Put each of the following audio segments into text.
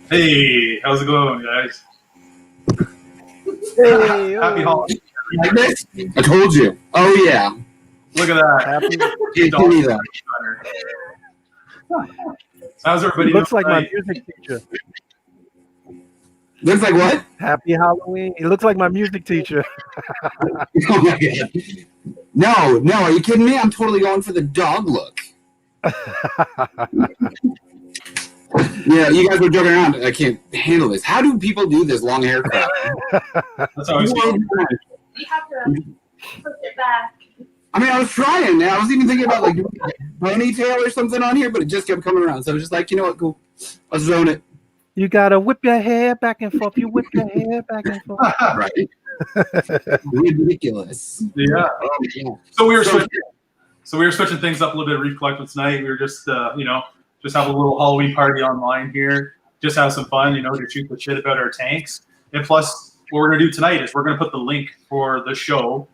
Hey, how's it going, guys? Hey, Happy holidays. Like this? I told you. Oh yeah. Look at that. happy. Give me that. How's everybody Looks doing like my tonight? music teacher. Looks like what? Happy Halloween. He looks like my music teacher. Oh my god. No, are you kidding me? I'm totally going for the dog look. Yeah, you guys were joking around. I can't handle this. How do people do this long hair crap? That's how I was feeling. You have to push it back. I mean, I was trying. I was even thinking about like doing a ponytail or something on here, but it just kept coming around. So I was just like, you know what, cool. I'll zone it. You gotta whip your hair back and forth. You whip your hair back and forth. Right. Ridiculous. Yeah. Oh, yeah. So we were switching things up a little bit at Reef Collective tonight. We were just just have a little Halloween party online here. Just have some fun, to shoot the shit about our tanks. And plus, what we're gonna do tonight is we're gonna put the link for the show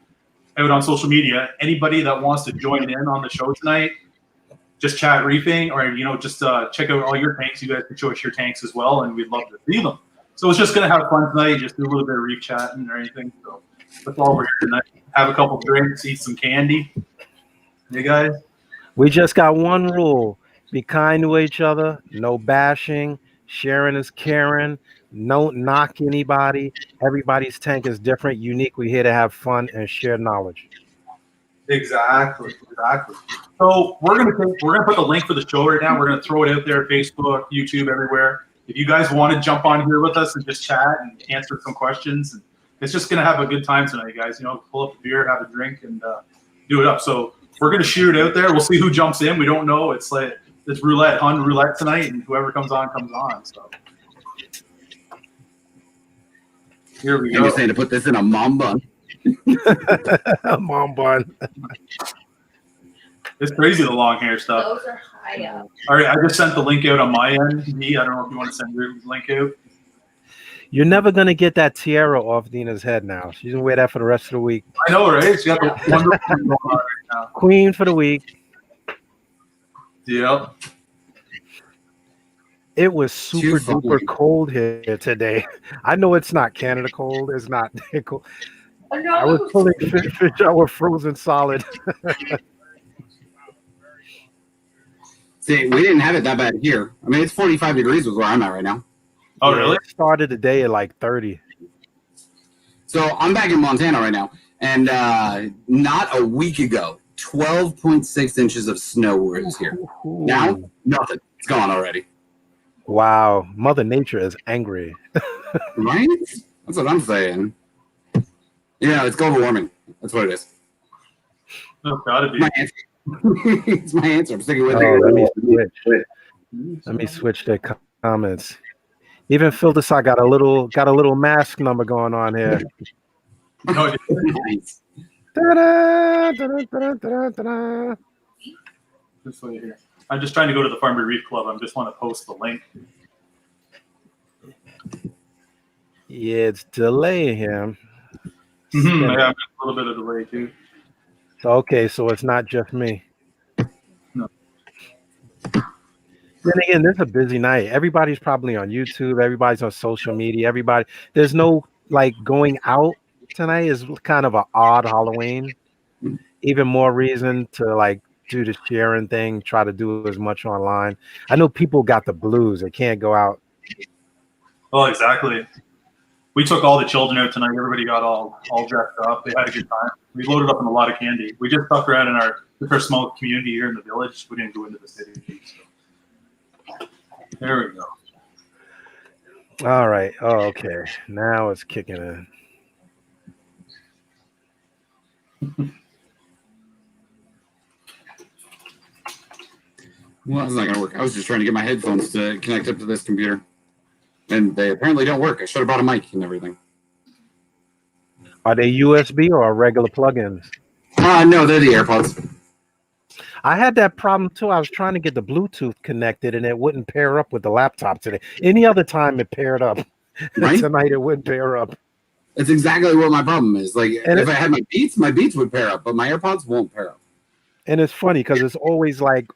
out on social media. Anybody that wants to join in on the show tonight, just chat reefing, or just check out all your tanks. You guys can show us your tanks as well, and we'd love to see them. So it's just gonna have fun tonight. Just do a little bit of reef chatting or anything. So that's all we're here tonight. Have a couple drinks, eat some candy. Hey guys. We just got one rule: be kind to each other. No bashing. Sharing is caring. Don't knock anybody. Everybody's tank is different, unique. We're here to have fun and share knowledge. Exactly. So we're gonna put the link for the show right now. We're gonna throw it out there, Facebook, YouTube, everywhere. If you guys want to jump on here with us and just chat and answer some questions, and it's just gonna have a good time tonight, guys. Pull up a beer, have a drink, and do it up. So we're gonna shoot it out there. We'll see who jumps in. We don't know. It's roulette tonight, and whoever comes on comes on. So here we go. You're saying to put this in a mom bun. Mom bun. It's crazy, the long hair stuff. Those are high up. All right, I just sent the link out on my end. Dee, I don't know if you want to send your link out. You're never gonna get that tiara off Dina's head now. She's gonna wear that for the rest of the week. I know, right? She got the wonderful thing going on right now. Queen for the week. Yep. It was super duper cold here today. I know it's not Canada cold. It's not cold. Oh, no. I was pulling fish out with frozen solid. See, we didn't have it that bad here. I mean, it's 45 degrees was where I'm at right now. Oh, Yeah, really? it started the day at like 30. So I'm back in Montana right now, and not a week ago, 12.6 inches of snow was here. Now, nothing. It's gone already. Wow, Mother Nature is angry. Right? That's what I'm saying. Yeah, it's global warming. That's what it is. Oh, gotta be. My answer. It's my answer. I'm sticking with Oh, it. let me switch the comments. Even Phil Desai got a little mask number going on here. No, Nice. Da-da, da-da, da-da, da-da, da-da. just wait here. I'm just trying to go to the Farmer Reef Club. I just want to post the link. Yeah, it's delaying him. Yeah, a little bit of delay too. So, okay, so it's not just me. No. Then again, this is a busy night. Everybody's probably on YouTube. Everybody's on social media. There's no like going out tonight is kind of an odd Halloween. Even more reason to like do the sharing thing, try to do as much online. I know people got the blues. They can't go out. Oh, exactly. We took all the children out tonight. Everybody got all dressed up. They had a good time. We loaded up on a lot of candy. We just stuck around in our small community here in the village. We didn't go into the city. So. There we go. All right. Oh, okay. Now it's kicking in. Well, that's not gonna work. I was just trying to get my headphones to connect up to this computer, and they apparently don't work. I should have brought a mic and everything. Are they USB or regular plugins? No, they're the AirPods. I had that problem too. I was trying to get the Bluetooth connected and it wouldn't pair up with the laptop today. Any other time it paired up. Right? Tonight it wouldn't pair up. That's exactly what my problem is. Like, And if I had my Beats would pair up, but my AirPods won't pair up. And it's funny because it's always like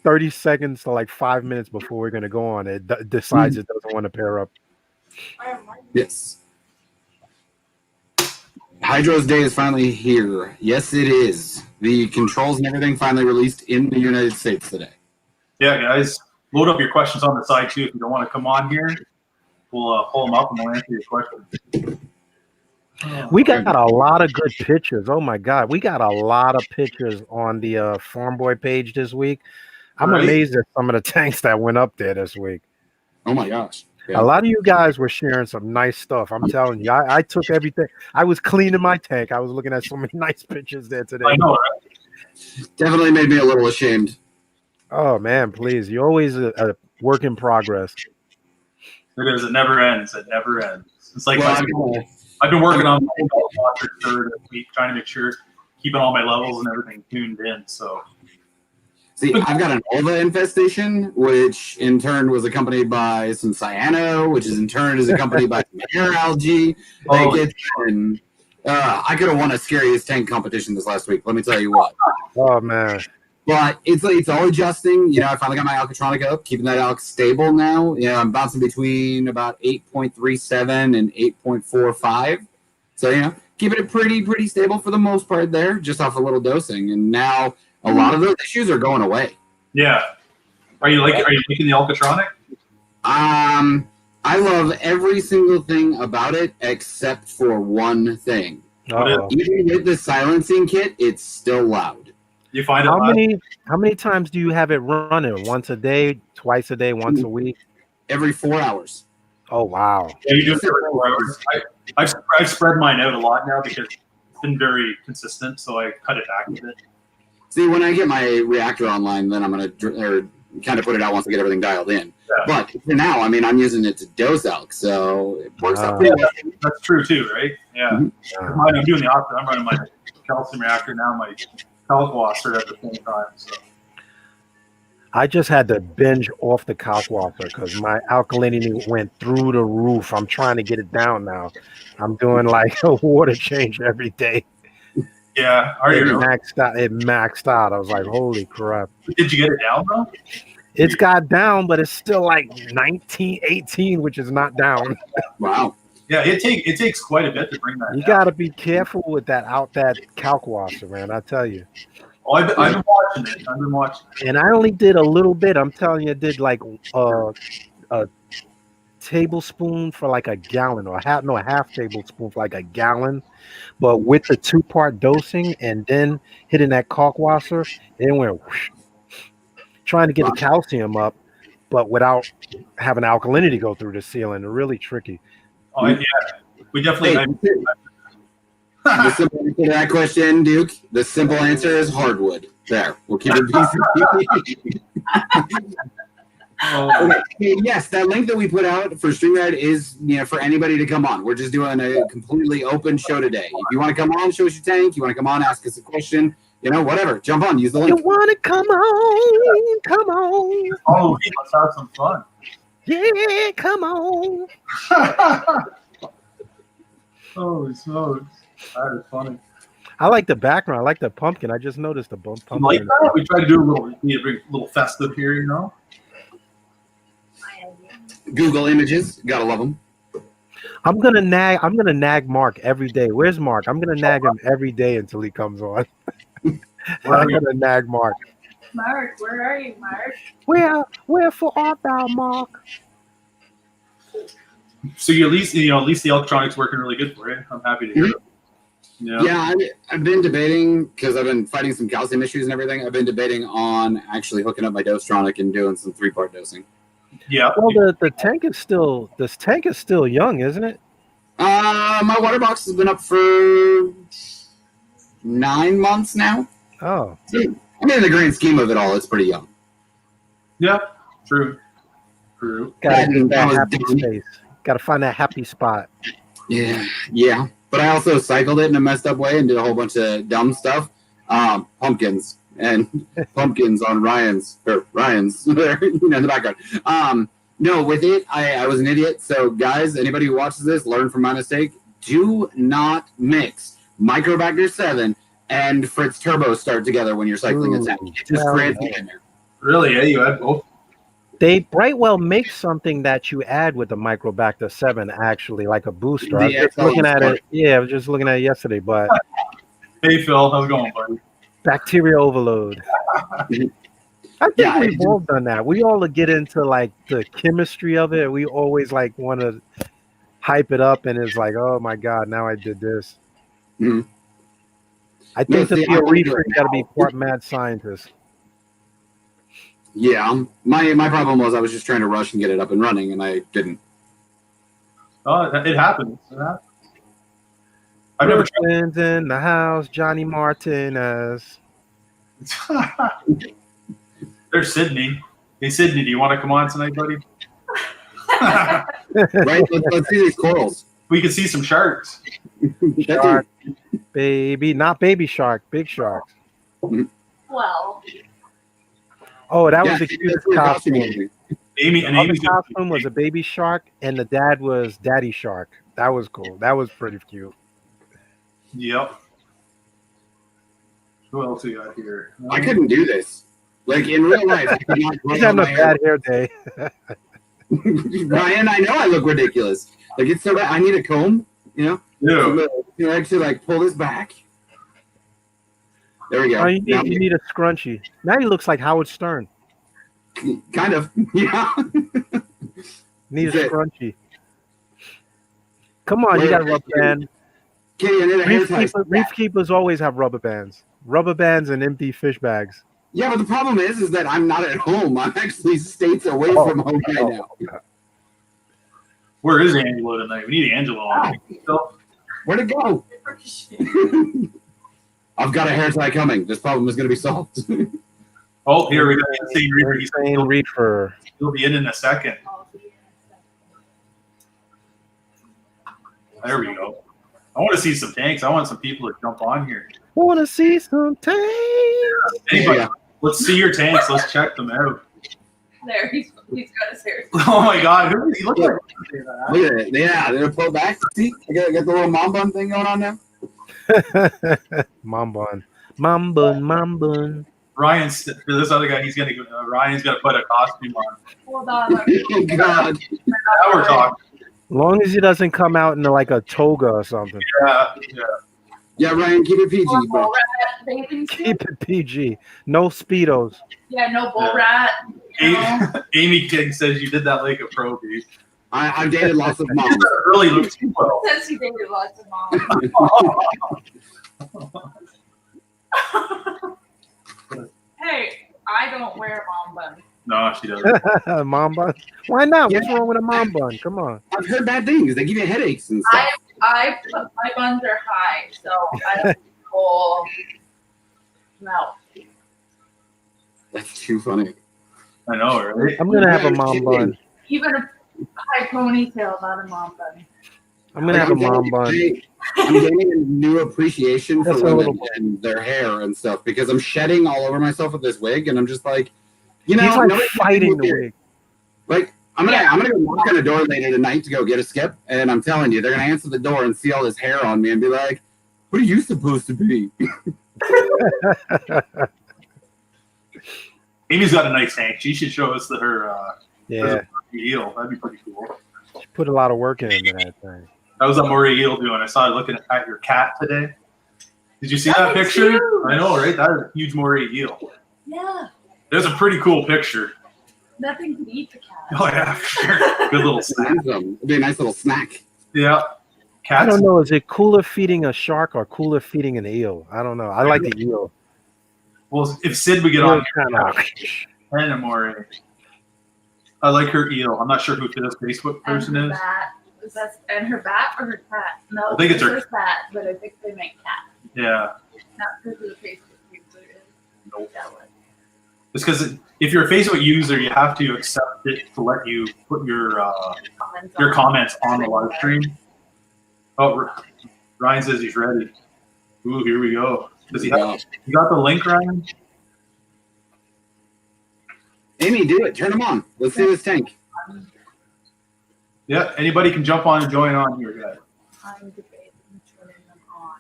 30 seconds to like 5 minutes before we're going to go on. It decides it doesn't want to pair up. Yes. Hydro's Day is finally here. Yes, it is. The controls and everything finally released in the United States today. Yeah, guys, load up your questions on the side too. If you don't want to come on here, we'll pull them up and we'll answer your questions. We got a lot of good pictures. Oh my God. We got a lot of pictures on the Farm Boy page this week. I'm amazed at some of the tanks that went up there this week. Oh my gosh. Yeah. A lot of you guys were sharing some nice stuff. I'm telling you, I took everything. I was cleaning my tank. I was looking at so many nice pictures there today. I know, right? Definitely made me a little ashamed. Oh man, please. You're always a work in progress. It is. It never ends. It never ends. It's like I've been working on my water third week, trying to make sure keeping all my levels and everything tuned in. So. See, I've got an ulva infestation, which in turn was accompanied by some cyano, which is in turn is accompanied by some air algae. I could have won a scariest tank competition this last week. Let me tell you what. Oh man. But it's all adjusting. You know, I finally got my alkatronic up, keeping that alk stable now. You know, I'm bouncing between about 8.37 and 8.45. So, you know, keeping it pretty stable for the most part there, just off a little dosing. And now a lot of those issues are going away. Yeah. Are you liking the Alcatronic? I love every single thing about it except for one thing. Uh-oh. Even with the silencing kit, it's still loud. You find it how many times do you have it running? Once a day, twice a day, once a week? Every 4 hours. Oh wow. Yeah, you do it every 4 hours. I've spread mine out a lot now because it's been very consistent, so I cut it back a bit. See, when I get my reactor online, then I'm going to kind of put it out once I get everything dialed in. Yeah. But for now, I mean, I'm using it to dose elk, so it works out pretty well. That's true too, right? Yeah. Mm-hmm. I'm doing the opposite. I'm running my calcium reactor now, my Kalkwasser at the same time. So. I just had to binge off the Kalkwasser because my alkalinity went through the roof. I'm trying to get it down now. I'm doing like a water change every day. Yeah, it maxed out. I was like, holy crap. Did you get it down though? It's got down, but it's still like 19, 18, which is not down. Wow. Yeah, it takes quite a bit to bring that You down. got to be careful with that Kalkwasser, man. I tell you. Oh, I've been watching it. I've been watching it. And I only did a little bit. I'm telling you, I did like a tablespoon for like a gallon, or a half tablespoon for like a gallon. But with the 2-part dosing and then hitting that Kalkwasser, it went whoosh, trying to get the calcium up, but without having alkalinity go through the ceiling. Really tricky. Oh, yeah. We definitely... The simple answer to that question, Duke, the simple answer is hardwood. There. We'll keep it PCP. Okay. Yes, that link that we put out for StreamYard is, for anybody to come on. We're just doing a completely open show today. If you want to come on, show us your tank. You want to come on, ask us a question, whatever. Jump on, use the link. You want to come on? Come on. Oh, let's have some fun. Yeah, come on. Holy smokes. That is funny. I like the background. I like the pumpkin. I just noticed the pumpkin. You like that? We try to do a little festive here, you know? Google Images, gotta love them. I'm gonna nag Mark every day. Where's Mark? I'm gonna nag him every day until he comes on. I'm gonna nag Mark. Mark, where are you, Mark? Wherefore art thou, Mark? So you at least the electronics working really good for you. I'm happy to hear it. Yeah, I've been debating, because I've been fighting some calcium issues and everything. I've been debating on actually hooking up my Dostronic and doing some 3-part dosing. Yeah. Well, the tank is still young, isn't it? My water box has been up for 9 months now. Oh, I mean, in the grand scheme of it all, it's pretty young. Yeah. True. gotta And get that was that happy dumb. space. Gotta find that happy spot. Yeah. But I also cycled it in a messed up way and did a whole bunch of dumb stuff. Pumpkins on Ryan's there, in the background. No, with it, I was an idiot. So guys, anybody who watches this, learn from my mistake. Do not mix Microbacter 7 and Fritz Turbo Start together when you're cycling a tank. It just creates a nightmare. Really? Yeah, you had both. They Brightwell makes something that you add with the Microbacter 7, actually, like a booster. I was just looking at it. Yeah, I was just looking at it yesterday, but Hey Phil, how's it going, buddy? bacteria overload. I think we've all done that. We all get into like the chemistry of it. We always like want to hype it up, and it's like, oh my god, now I did this. Mhm. I think to see, be a I wouldn't do reefer, it you got to be now. part mad scientist. Yeah, my problem was I was just trying to rush and get it up and running, and I didn't. Oh, it happens. I've never tried. Brooklyn's in the house. Johnny Martinez. There's Sydney. Hey Sydney, do you want to come on tonight, buddy? Right? Let's see these corals. We can see some sharks. Shark, baby, not baby shark, big sharks. Well, Oh, that was Yeah, the see, cutest that's the costume costume. movie. Amy and The Amy's gonna costume was a baby shark, and the dad was daddy shark. That was cool. That was pretty cute. Yep. Who else we got here? I couldn't do this. Like in real life, I could not grow He's having a my hair. bad hair day. Ryan, I know I look ridiculous. Like it's so bad. I need a comb, Yeah. to actually like pull this back. There we go. Oh, you Now- need a scrunchie. Now he looks like Howard Stern. kind of. Yeah. Need a That's it. scrunchie. Come on, you got a rubber band. Kitty, I need a hair tie. Reef keepers always have rubber bands. Rubber bands and empty fish bags. Yeah, but the problem is that I'm not at home. I'm actually states away from home right now. Where is Angelo tonight? We need Angelo on. Phil? Where'd it go? I've got a hair tie coming. This problem is going to be solved. Oh, here we go. Insane Reaper. Insane reefer. He'll be in a second. There we go. I want to see some tanks. I want some people to jump on here. Wanna see some tanks? Anybody, Yeah. let's see your tanks. Let's check them out. there, he's got his hair. Oh my God, who does he look like? Look at it. Yeah, they're pulled back. See, I got the little mom bun thing going on now. Mom bun. Ryan's this other guy. Ryan's gonna put a costume on. Hold on. Oh, God. Now we're talking. As long as he doesn't come out in like a toga or something. Yeah. Yeah, Ryan, keep it PG, bro. Bull rat bathing suit? Keep it PG. No Speedos. Yeah, no bull rat. Amy King says you did that like a pro, dude. I've dated lots of moms. It really looks well. Says he dated lots of moms. Hey, I don't wear a mom bun. No, she doesn't. Mom bun. Why not? What's Yeah. wrong with a mom bun? Come on. I've heard bad things. They give you headaches and stuff. My buns are high, so I don't pull. No. That's too funny. I know, right? I'm gonna have a mom bun. Even a high ponytail, not a mom bun. I'm gonna have a mom bun. I'm getting a new appreciation for That's a women little- and their hair and stuff because I'm shedding all over myself with this wig, and I'm just like, you know, He's like nobody- fighting the wig. Like I'm gonna go knock on a door later tonight to go get a skip, and I'm telling you, they're gonna answer the door and see all this hair on me and be like, "What are you supposed to be?" Amy's got a nice tank. She should show us her Yeah, eel. That'd be pretty cool. she put a lot of work into that thing. That was a Maury eel doing. I saw her looking at your cat today. Did you see that picture? huge. I know, right? That is a huge Maury eel. Yeah. There's a pretty cool picture. Nothing could eat the cat. Oh yeah, for sure. Good little snack. It'd be a nice little snack. Yeah. I Cats. don't know. Is it cooler feeding a shark or cooler feeding an eel? I don't know. I like the eel. Well, if Sid would get Eel on kinda- and a Maury. I like her eel. I'm not sure who this Facebook person and her is. bat. Is that and her bat or her cat? No, I think it's her- bat, but I think they make cat. Yeah. Not because of the Facebook user. Nope. That one. It's because if you're a Facebook user, you have to accept it to let you put your comments on the live stream. Oh, Ryan says he's ready. Ooh, here we go. Does he have? You got the link, Ryan? Amy, do it. Turn them on. Let's see this tank. Yeah. Anybody can jump on and join on here, guys. I'm debating turning them on.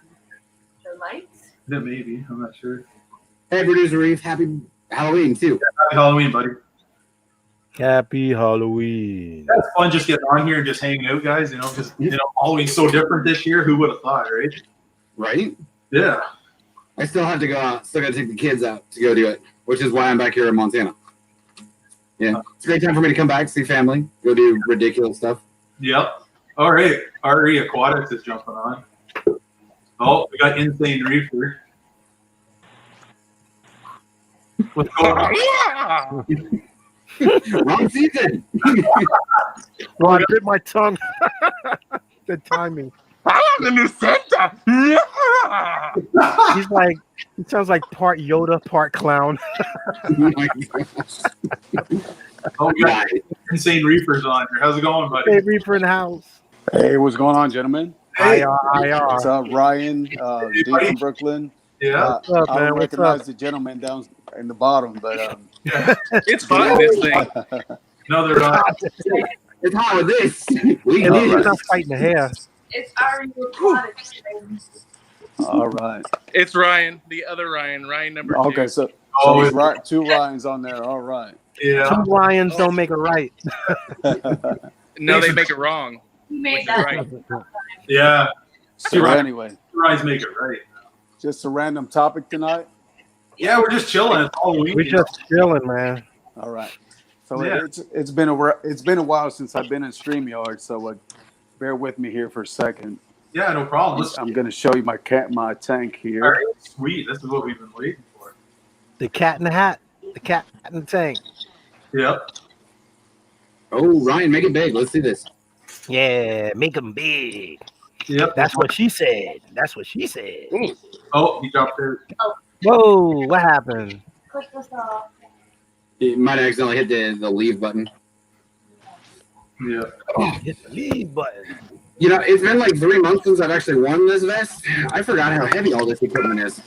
The lights? Yeah, maybe. I'm not sure. Hey, producer Reef, happy Halloween too. Happy Halloween, buddy. Happy Halloween. That's fun just getting on here and just hanging out, guys. You know, because Halloween's so different this year. Who would have thought, right? Right? Yeah. I still have to go out. Still got to take the kids out to go do it, which is why I'm back here in Montana. Yeah, it's a great time for me to come back, see family, go do ridiculous stuff. Yep. All right. RE Aquatics is jumping on. Oh, we got Insane Reefer. What's going on? Wrong season. Well, I bit my tongue. The timing. I am the new Santa. He's like, he sounds like part Yoda, part clown. Oh my gosh. Oh, we got Insane Reefers on here. How's it going, buddy? Hey, Reefer in the house. Hey, what's going on, gentlemen? Hey. What's up, Ryan? Dee from Brooklyn. Yeah. What's up, I man? don't What's recognize up? the gentleman down in the bottom, but It's fun, this thing. No, they're not. It's hot with this. We At least need he's it. not fighting the hair. It's our aquatics thing. all right. It's Ryan, the other Ryan, Ryan number two. Okay, so Oh, it's right, two Ryans on there. All right. Yeah. Two lions don't make it right. No, they make it wrong. He made Which is that. right. Yeah. So anyway, Rise make it right. just a random topic tonight. Yeah, we're just chilling. It's Halloween. We're just chilling, man. All right. So Yeah. it's been a while since I've been in StreamYard, so bear with me here for a second. Yeah, no problem. I'm going to show you my tank here. All right, sweet. This is what we've been waiting for. The cat in the hat. The cat in the tank. Yep. Oh, Ryan, make it big. Let's see this. Yeah, make them big. Yep. That's what she said. That's what she said. Oh, he dropped it. Whoa, what happened? Click this off. You might accidentally hit the leave button. Yeah. Hit the leave button. You know, it's been like 3 months since I've actually worn this vest. I forgot how heavy all this equipment is.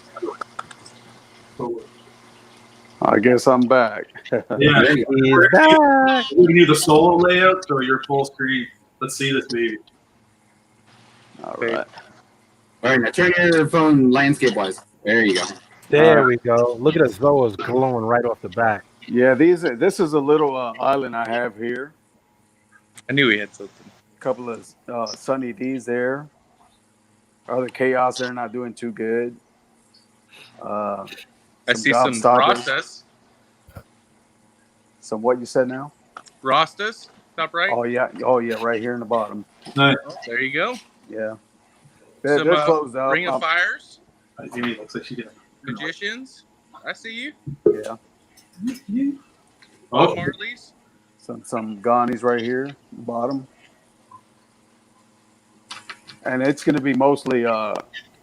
I guess I'm back. Yeah. There you go. He's back. We can do the solo layout, so you're full screen. Let's see this baby. All right. All right, now turn your phone landscape-wise. There you go. There we go. Look at the Zoas glowing right off the back. Yeah, this is a little island I have here. I knew he had something. A couple of Sunny D's there. Other chaos, they're not doing too good. I see Gobstoppers. some Rostas. Some what you said now? Rostas, top right. Oh yeah, right here in the bottom. Nice. Oh, there you go. Yeah, they're Some closed up. Ring of Fires, Amy looks like she did. Magicians. I see you. Yeah, Oh, Marley's. some Ghanies right here, in the bottom. And it's going to be mostly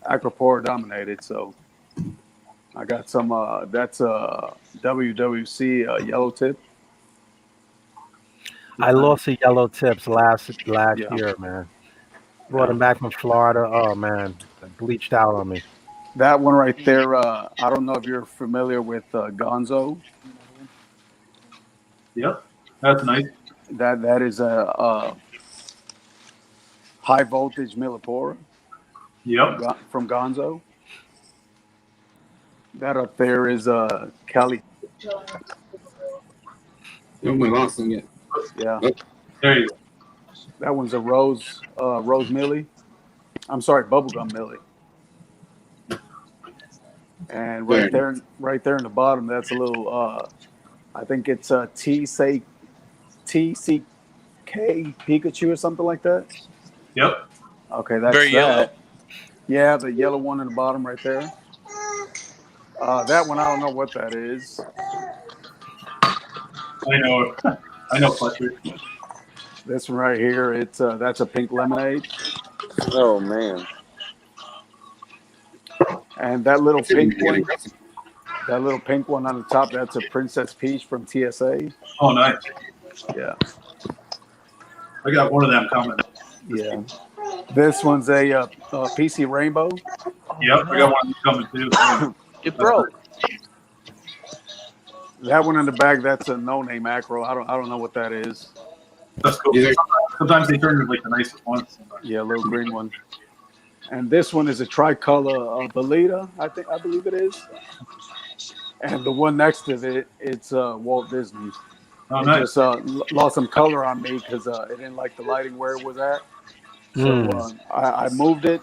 Acropora dominated. So I got some. That's a WWC yellow tip. I lost the yellow tips last Yeah. year, man. Brought them back from Florida. Oh man, it bleached out on me. That one right there. I don't know if you're familiar with Gonzo. yep. That's nice. That is a high voltage millipora Yep. from Gonzo. That up there is Cali. Oh, my boss didn't get. Yeah, There you go. that one's a Rose Millie. I'm sorry, Bubblegum Millie. And right there in the bottom, that's a little. I think it's a TCK Pikachu or something like that. Yep. Okay, that's Very yellow. Yeah, the yellow one in the bottom right there. That one, I don't know what that is. I know. I know Fletcher. This one right here, that's a pink lemonade. Oh man. And that little pink one on the top, that's a Princess Peach from TSA. Oh, nice. Yeah. I got one of them coming. Yeah. This one's a PC Rainbow. Yep, I got one coming too. It broke. That one in the bag, that's a no-name acro. I don't know what that is. That's cool. Sometimes they turn into like the nicest ones. Yeah, a little green one. And this one is a tricolor Belita, I believe it is. And the one next to it, it's Walt Disney. Oh, It nice. just lost some color on me because it didn't like the lighting where it was at. So I moved it,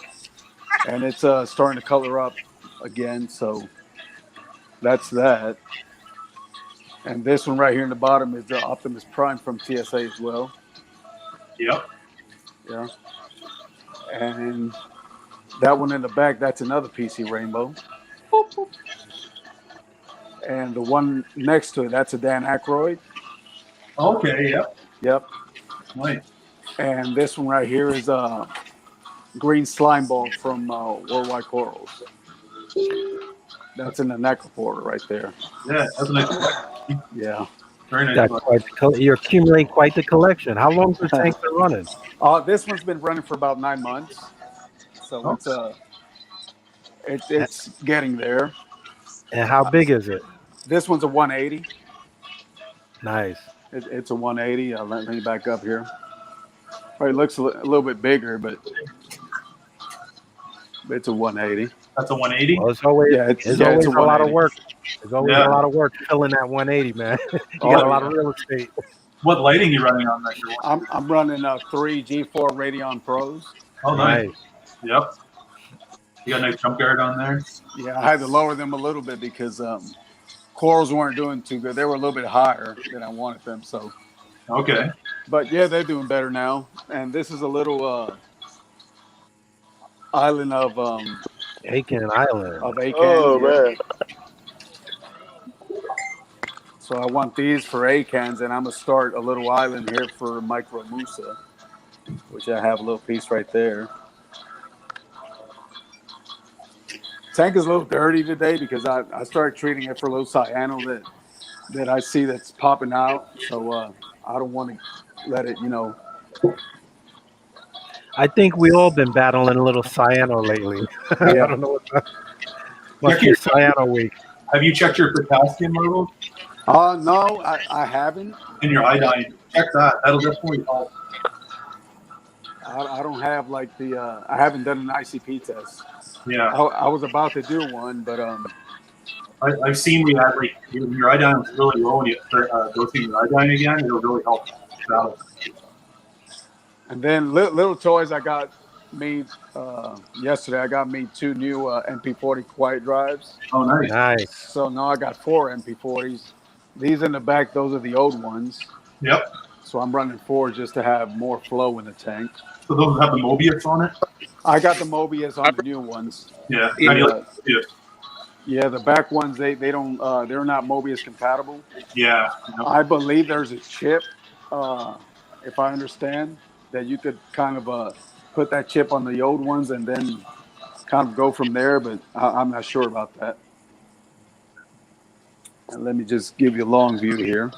and it's starting to color up again. So that's that. And this one right here in the bottom is the Optimus Prime from TSA as well. Yep. Yeah. And that one in the back, that's another PC Rainbow. Boop, boop. And the one next to it, that's a Dan Aykroyd. Okay. Yep. Yep. Nice. And this one right here is a green slime ball from Worldwide Corals. That's in the necroporter right there. Yeah, that's a nice. Yeah. Very nice. That's quite you're accumulating quite the collection. How long's the tank been running? This one's been running for about 9 months. So it's getting there. And how big is it? This one's a 180. Nice. It's a 180. Let me back up here. Well, it looks a little bit bigger, but it's a 180. That's a 180. Well, it's always it's always a a lot of 180. work. There's always a lot of work filling that 180, man. You got a lot of real estate. What lighting you running on that? I'm running 3 G4 Radeon Pros. Oh, nice. Yep. You got a nice jump guard on there. Yeah, I had to lower them a little bit because corals weren't doing too good. They were a little bit higher than I wanted them. So, Okay. but yeah, they're doing better now. And this is a little island of Aiken Island. Aiken. Oh man. So I want these for Acans, and I'm gonna start a little island here for Micro Musa, which I have a little piece right there. Tank is a little dirty today because I started treating it for a little cyano that I see that's popping out. So I don't want to let it, I think we all been battling a little cyano lately. I don't know what's your cyano week. Have you checked your potassium levels No, I haven't. in your iodine? Check that. That'll definitely help. I don't have like I haven't done an ICP test. Yeah. I was about to do one, but I've seen we had like your iodine was really low and you go through your iodine again. It'll really help. And then little toys I got made yesterday. I got me 2 new MP40 quiet drives. Oh, nice. Nice. So now I got 4 MP40s. These in the back, those are the old ones. Yep. So I'm running 4 just to have more flow in the tank. So those have the Mobius on it? I got the Mobius on the new ones. Yeah. How do you like Mobius? Yeah, the back ones they don't they're not Mobius compatible. Yeah. I believe there's a chip, if I understand, that you could kind of put that chip on the old ones and then kind of go from there, but I'm not sure about that. And let me just give you a long view here.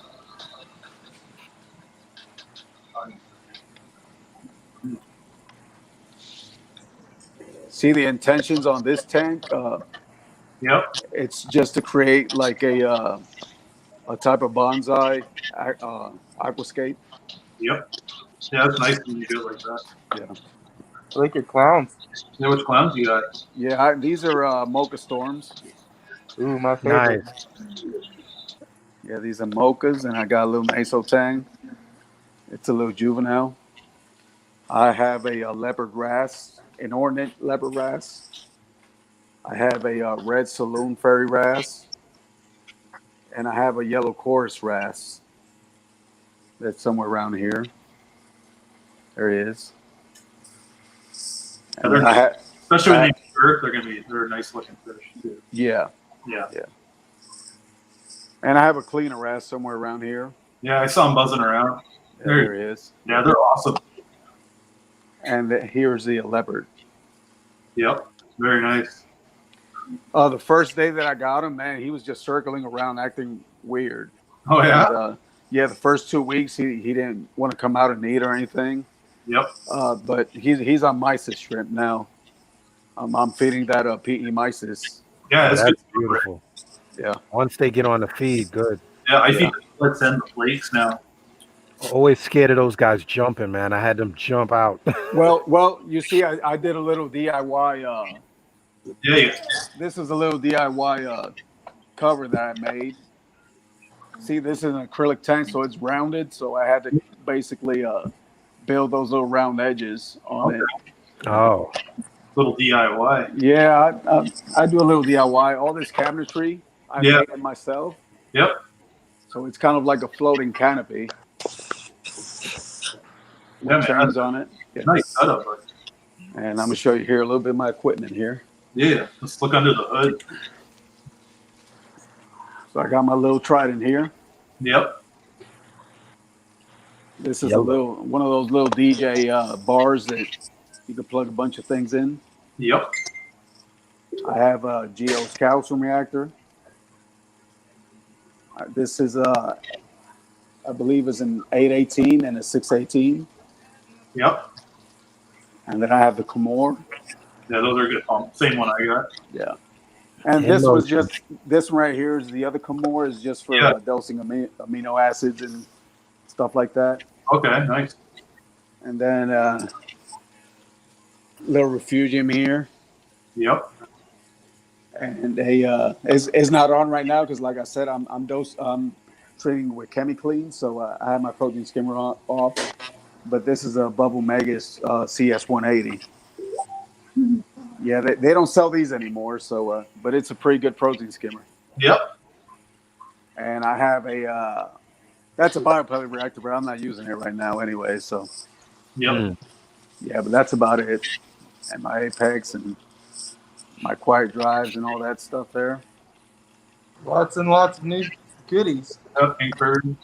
See the intentions on this tank? Yep. It's just to create like a type of bonsai aquascape. Yep. Yeah, that's nice when you do it like that. Yeah. I like your clowns. Yeah, which clowns you got? Yeah, these are Mocha Storms. Ooh, my favorite. Nice. Yeah, these are Mochas, and I got a little Naso Tang. It's a little juvenile. I have a leopard wrasse, inordinate leopard wrasse. I have a red saloon fairy wrasse, and I have a yellow chorus wrasse. That's somewhere around here. There he is. And then Especially when they birth, they're a nice looking fish too. yeah, Yeah. and I have a cleaner wrasse somewhere around here. Yeah, I saw them buzzing around. Yeah, there he is. Yeah, they're awesome. And here's the leopard. Yep. Very nice. The first day that I got him, man, he was just circling around acting weird. Oh yeah. And, yeah, the first 2 weeks he didn't want to come out and eat or anything. Yep. But he's on mysis shrimp now. I'm feeding that PE mysis. Yeah, it's That's good. beautiful. Yeah. Once they get on the feed, good. Yeah, I feed the splits and the flakes now. Always scared of those guys jumping, man. I had them jump out. Well, you see, I did a little DIY. Yeah. This is a little DIY cover that I made. See, this is an acrylic tank, so it's rounded. So I had to basically build those little round edges on it. Oh, Little DIY. Yeah, I do a little DIY. All this cabinetry, I made it myself. Yep. So it's kind of like a floating canopy. Yeah, With trains on it. Yeah. Nice setup. But And I'm going to show you here a little bit of my equipment here. yeah, let's look under the hood. So I got my little trident here. Yep. This is one of those little DJ bars that you can plug a bunch of things in. Yep. I have a Geo's calcium reactor. This is I believe is an 818 and a 618. Yep. And then I have the Comore. Yeah, those are good pumps. Same one I got. Yeah. And this was just, this one right here is the other Comore is just for dosing amino acids and stuff like that. Okay, nice. And then little refugium here. Yep. And it's not on right now because, like I said, I'm treating with ChemiClean, so I have my protein skimmer off. But this is a Bubble Megas CS180. Yeah, they don't sell these anymore, so but it's a pretty good protein skimmer. Yep. And I have that's a biopellet reactor, but I'm not using it right now anyway. So Yep. yeah, but that's about it. And my Apex and my quiet drives and all that stuff there. Lots and lots of new goodies. Pinkbird.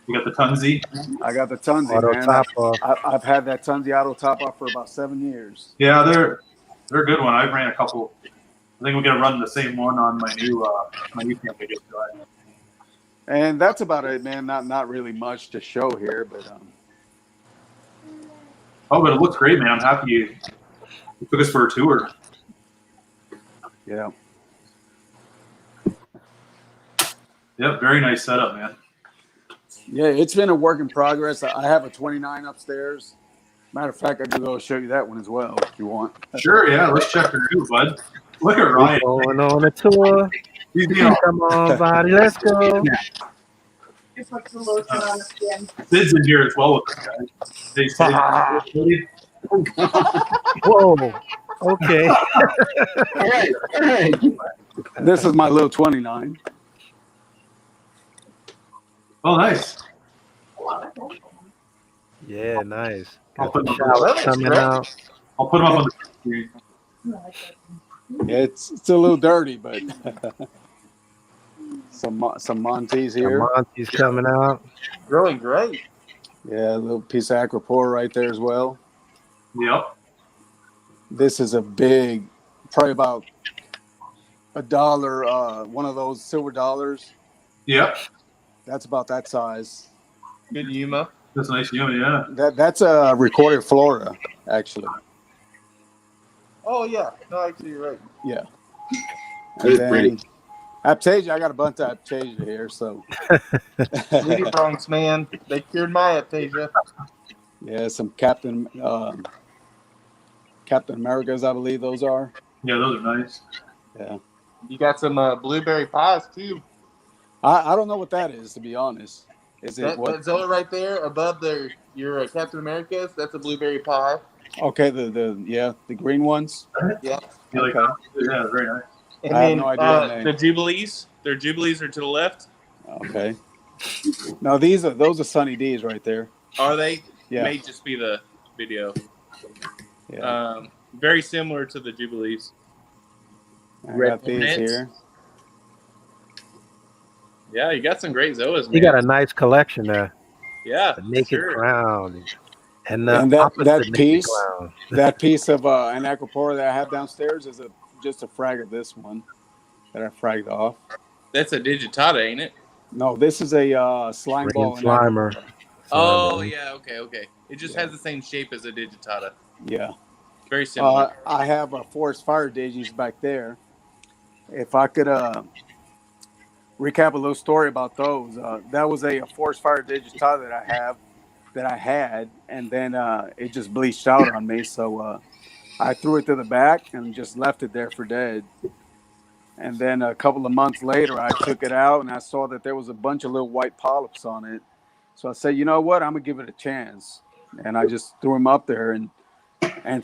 You got the Tunzi. I got the Tunzi, Auto man. top off. I've had that Tunzi auto top off for about 7 years. Yeah, they're a good one. I ran a couple. I think we're gonna run the same one on my new camp I just got. And that's about it, man. Not really much to show here, but Oh, but it looks great, man. I'm happy you took us for a tour. yeah. Yep, very nice setup, man. Yeah, it's been a work in progress. I have a 29 upstairs. Matter of fact, I can go show you that one as well if you want. Sure, yeah. Let's check her out, bud. Look at Ryan. Going on a tour. He's being Come on, body, let's go. Just like the lotion on the skin. Sid's in here as well with us, guys. Hey, Sid. Whoa. Okay. All right. This is my little 29. Oh, nice. Yeah, nice. I'll Got put the them on shower coming out. I'll put them up on the screen. Yeah, it's a little dirty, but some Montes The here. Monty's coming out. Really great. Yeah, a little piece of Acropora right there as well. Yep. This is a big, probably about $1. One of those silver dollars. Yep. That's about that size. Good Yuma. That's a nice unit, yeah. That's a recorded Florida, actually. Oh yeah. No, actually you're right. Yeah. That is pretty. Aptasia, I got a bunch of Aptasia here, so. Lady Bronx, man. They cured my aptasia. Yeah, some Captain Americas, I believe those are. Yeah, those are nice. Yeah. You got some blueberry pies, too. I don't know what that is, to be honest. Is it what? That Zoa right there above your Captain America's, that's a blueberry pie. Okay, the green ones. Yeah. You like Okay. yeah, very nice. And I have then no idea, the Jubilees. Their Jubilees are to the left. Okay. No, those are Sunny D's right there. Are they? Yeah. May just be the video. Yeah. Very similar to the Jubilees. I Red got these Hornets. here. Yeah, you got some great Zoas, man. You got a nice collection there. Yeah, The naked sure. crown. And And opposite that naked piece, crown. that piece of an aquapora that I have downstairs is just a frag of this one that I fragged off. That's a digitata, ain't it? No, this is a slime Green ball. Slimer. Oh, yeah, okay. It just has the same shape as a digitata. Yeah. Very similar. I have a forest fire daisies back there. If I could recap a little story about those, that was a forest fire digitata that I had, and then it just bleached out on me. So I threw it to the back and just left it there for dead. And then a couple of months later, I took it out and I saw that there was a bunch of little white polyps on it. So I said, you know what, I'm gonna give it a chance. And I just threw them up there, and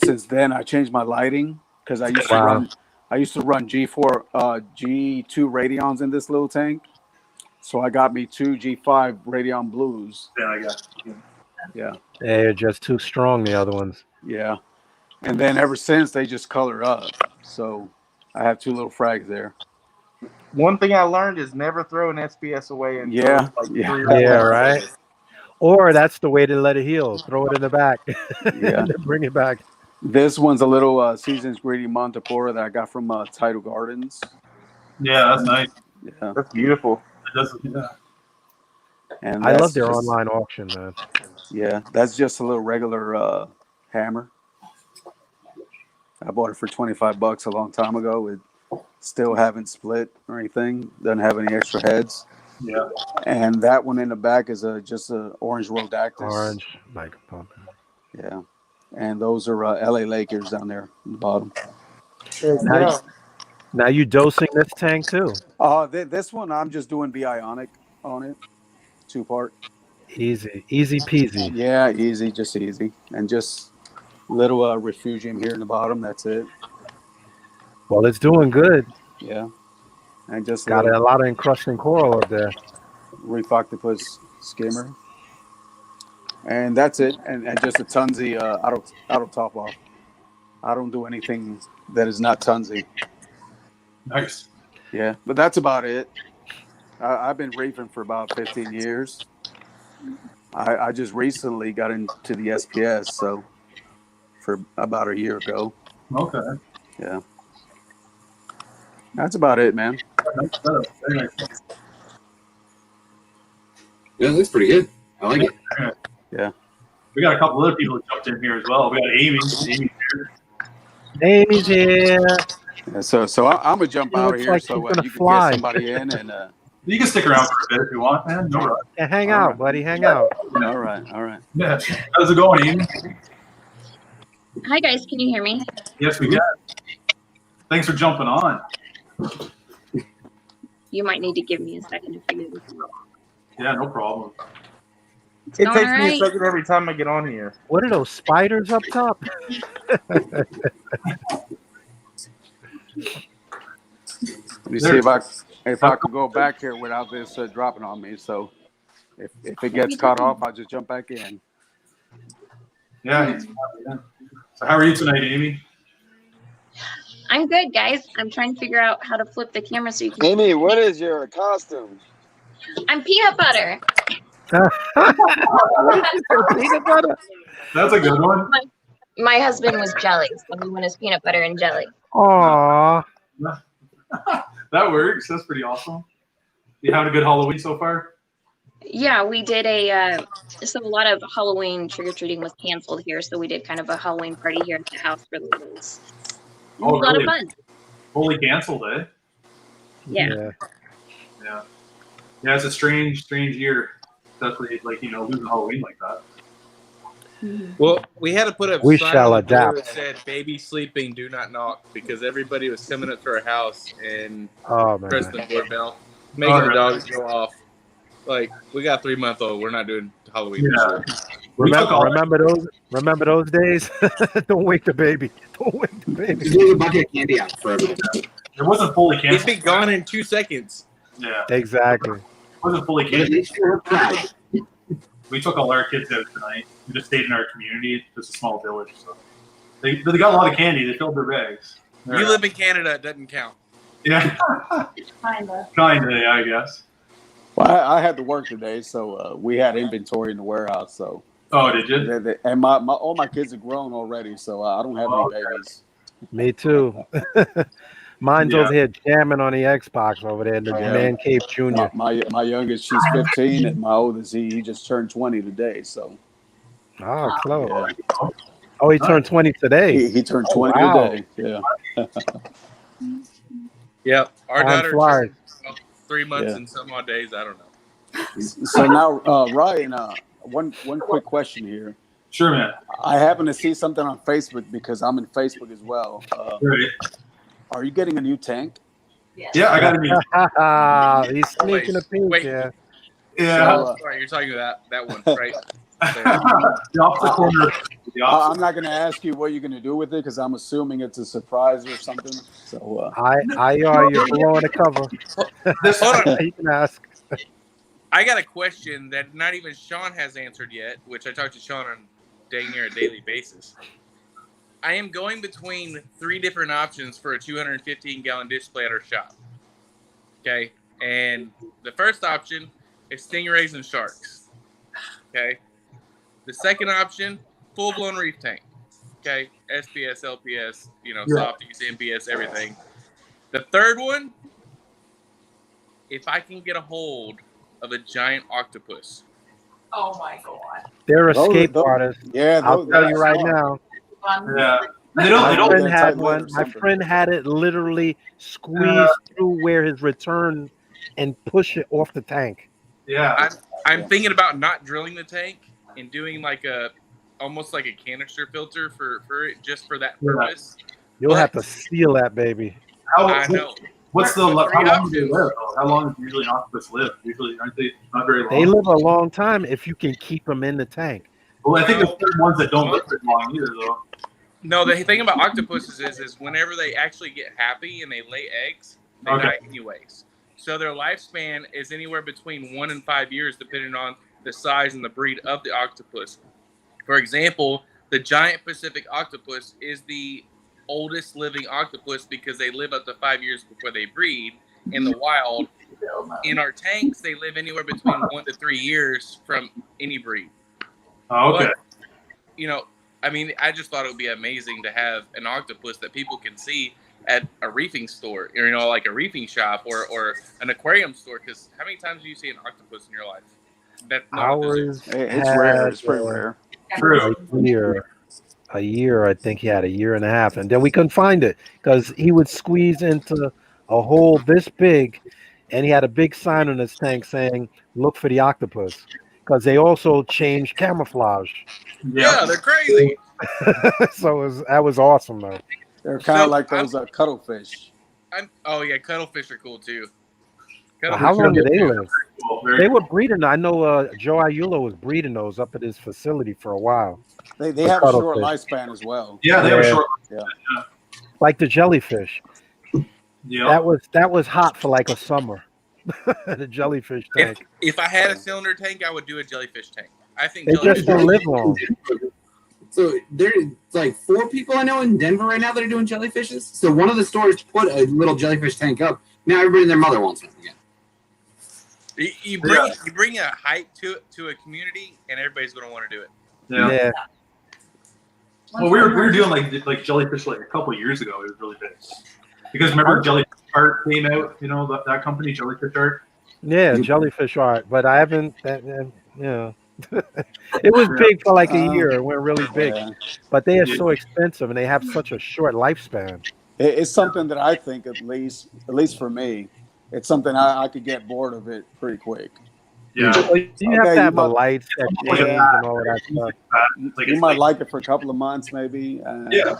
since then I changed my lighting because I used to run G4 G2 Radions in this little tank. So I got me 2 G5 Radion Blues. Then I got Yeah. They're just too strong, the other ones. Yeah. And then ever since they just color up. So I have 2 little frags there. One thing I learned is never throw an SPS away. And Yeah. Yeah, right. Or that's the way to let it heal. Throw it in the back. Yeah. And then bring it back. This one's a little Seasons Greedy Montepora that I got from Tidal Gardens. Yeah, that's nice. Yeah. That's beautiful. It does, yeah. And I love their online auction, man. Yeah, that's just a little regular hammer. I bought it for $25 a long time ago. It still haven't split or anything. Doesn't have any extra heads. Yeah. And that one in the back is just a orange rhodactis. Orange, like a pump. Yeah. And those are LA Lakers down there on the bottom. Now you dosing this tank too? This one I'm just doing Bionic on it. 2-part. Easy peasy. Yeah, easy, just easy. And just little refugium here in the bottom. That's it. Well, it's doing good. Yeah. And just Got a lot of encrusting coral up there. Reef Octopus skimmer. And that's it. And just a Tunzi auto top off. I don't do anything that is not Tunzi. Nice. Yeah, but that's about it. I've been reefing for about 15 years. I just recently got into the SPS, so for about a year ago. Okay. Yeah. That's about it, man. Very nice. Yeah, that's pretty good. I like it. Yeah. We got a couple other people that jumped in here as well. We got Amy. Amy's here. Amy's here. Yeah, so I'm gonna jump out of here like so she's gonna you can fly. get somebody in and. You can stick around for a bit if you want, man. No rush. Yeah, hang out, buddy. Hang out. All right. Yeah. How's it going, Amy? Hi guys, can you hear me? Yes, we can. Thanks for jumping on. You might need to give me a second to figure this out. Yeah, no problem. It's It going takes all me a right. second every time I get on here. What are those spiders up top? Let me see if I could go back here without this dropping on me. So if it gets cut off, I'll just jump back in. Yeah. So how are you tonight, Amy? I'm good, guys. I'm trying to figure out how to flip the camera so you can. Amy, what is your costume? I'm peanut butter. Peanut butter. That's a good one. My husband was jelly, so we went as peanut butter and jelly. Aw. That works. That's pretty awesome. You having a good Halloween so far? Yeah, we did so a lot of Halloween trick-or-treating was canceled here, so we did kind of a Halloween party here at the house for the littles. It was a lot of fun. Fully canceled, eh? Yeah. Yeah. Yeah, it's a strange year. Especially like, you know, losing Halloween like that. Well, we had to put a We sign shall on the door adapt. that said "Baby sleeping, do not knock" because everybody was coming up to our house and Oh pressing man. the doorbell, making the really? dogs go off. Like, we got 3-month-old. We're not doing Halloween this Yeah. year. We took all Remember those days? Don't wake the baby. Don't wake the baby. Just leave a bucket of candy out for everybody. It wasn't fully It'd canceled. be gone in 2 seconds. Yeah. Exactly. It wasn't fully But at canceled. least you're proud. We took all our kids out tonight. We just stayed in our community. It's a small village, so they got a lot of candy. They filled their bags. You live in Canada, it doesn't count. Yeah, Kinda. kinda. Yeah, I guess. Well, I had to work today, so we had inventory in the warehouse. So, Oh, did you? and all my kids are grown already, so I don't have any babies. Me too. Mine's Yeah. over here jamming on the Xbox over there in the Yeah. Man Cave Junior. My youngest, she's 15, and my oldest, he just turned 20 today. So, Oh, close. yeah. Oh, he turned 20 today. He turned 20 wow. today. Yeah. Yep. Our Time daughter flies. turned 3 months Yeah. and some odd days. I don't know. So now, Ryan, one quick question here. Sure, man. I happen to see something on Facebook because I'm in Facebook as well. Right. Are you getting a new tank? Yeah, I got a new. He's sneaking a peek. Wait. Yeah. Yeah. Oh, sorry, you're talking about that one, right? The opposite corner. The opposite. I'm not going to ask you what you're going to do with it because I'm assuming it's a surprise or something. So, you're blowing the cover. Hold on. You can ask. I got a question that not even Sean has answered yet, which I talk to Sean on dang near a daily basis. I am going between 3 different options for a 215-gallon display at our shop. Okay, and the first option is stingrays and sharks. Okay, the second option, full-blown reef tank. Okay, SPS, LPS, softies, MPS, everything. The third one, if I can get a hold of a giant octopus. Oh my god. They're escape artists. Yeah, I'll tell you right now. Yeah. They My don't. friend had one. My friend had it literally squeeze through where his return and push it off the tank. Yeah. I'm thinking about not drilling the tank and doing almost like a canister filter for it, just for that purpose. You'll have to seal that baby. I know. What's the But how three long do they options. live? Though? How long do usually an octopus live? Usually, aren't they not very long? They live a long time if you can keep them in the tank. Well, I think there's certain ones that don't live very long either, though. No, the thing about octopuses is whenever they actually get happy and they lay eggs, they die anyways. So their lifespan is anywhere between 1 and 5 years, depending on the size and the breed of the octopus. For example, the giant Pacific octopus is the oldest living octopus because they live up to 5 years before they breed in the wild. In our tanks, they live anywhere between 1 to 3 years from any breed. Oh, okay. But, I just thought it would be amazing to have an octopus that people can see at a reefing store, or like a reefing shop or an aquarium store. Because how many times do you see an octopus in your life? That's not Ours it's rare. It's pretty rare. True. A year, I think he had a year and a half, and then we couldn't find it because he would squeeze into a hole this big, and he had a big sign on his tank saying, "Look for the octopus," because they also changed camouflage. Yeah, they're crazy. So that was awesome though. They're kind of like those cuttlefish. Cuttlefish are cool too. How long did they live? Cool. They were breeding. I know Joe Ayulo was breeding those up at his facility for a while. They have a short lifespan as well. Yeah, they have a short. Yeah. Like the jellyfish. Yeah. That was hot for like a summer. The jellyfish tank. If I had a cylinder tank, I would do a jellyfish tank. I think They just don't live long. So there's like 4 people I know in Denver right now that are doing jellyfishes. So one of the stores put a little jellyfish tank up. Now everybody and their mother wants one again. You bring a hype to a community, and everybody's going to want to do it. Yeah. Well, we were doing like jellyfish like a couple of years ago. It was really big because remember Jellyfish Art came out. That company Jellyfish Art. Yeah, jellyfish art, but I haven't. It was big for like a year. It went really big, but they are so expensive and they have such a short lifespan. It's something that I think, at least for me, it's something I could get bored of it pretty quick. Yeah. You have to have the lights that change and all of that stuff. You might like it for a couple of months, maybe. Yeah.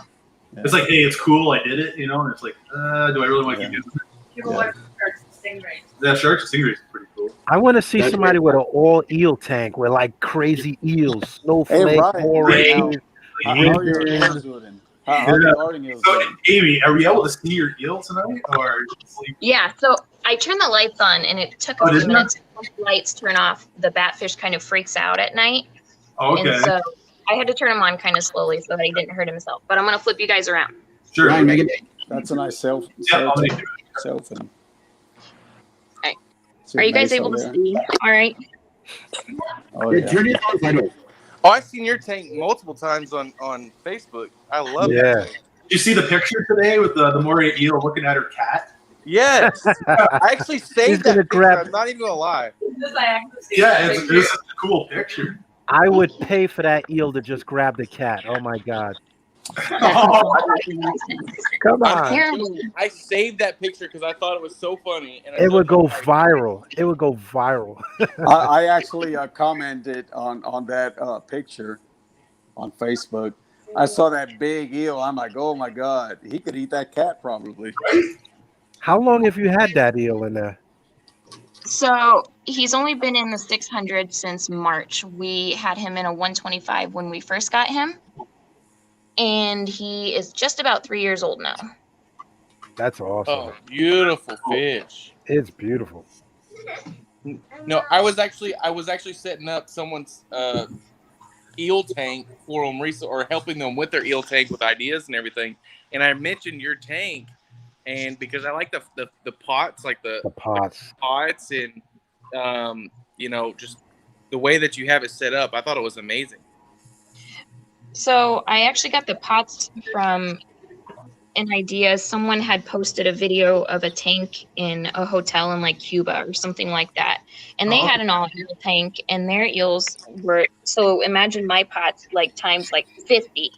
It's like, hey, it's cool, I did it, you know, and it's like, do I really want to keep doing it? People want sharks and stingrays. Yeah, sharks and stingrays is pretty cool. I want to see somebody with an all eel tank with like crazy eels, snowflake, morays. How are your eels doing? How are your garden eels doing? Amy, are we able to see your eel tonight, or sleep? Yeah, so I turned the lights on, and it took a few minutes. Once the lights turn off, the batfish kind of freaks out at night. Okay. And so I had to turn him on kind of slowly so that he didn't hurt himself. But I'm going to flip you guys around. Sure. Ryan, make it. That's a nice self. Are you guys able to see? All right. Oh, yeah. Turn it on sideways. Oh, I've seen your tank multiple times on Facebook. I love it. Yeah. Did you see the picture today with the moray eel looking at her cat? Yes. I actually saved that picture. I'm not even going to lie. Yeah, it's a cool picture. I would pay for that eel to just grab the cat. Oh my God. Come on. I saved that picture because I thought it was so funny. And It would go viral. It would go viral. I actually commented on that picture on Facebook. I saw that big eel. I'm like, oh my God, he could eat that cat probably. How long have you had that eel in there? So he's only been in the 600 since March. We had him in a 125 when we first got him. And he is just about 3 years old now. That's awesome. Oh, beautiful fish. It's beautiful. No, I was actually setting up someone's eel tank for them recently, or helping them with their eel tank with ideas and everything. And I mentioned your tank, and because I like the pots, like the pots and just the way that you have it set up, I thought it was amazing. So I actually got the pots from an idea. Someone had posted a video of a tank in a hotel in like Cuba or something like that. And they had an all eel tank, and their eels were, so imagine my pots like times like 50.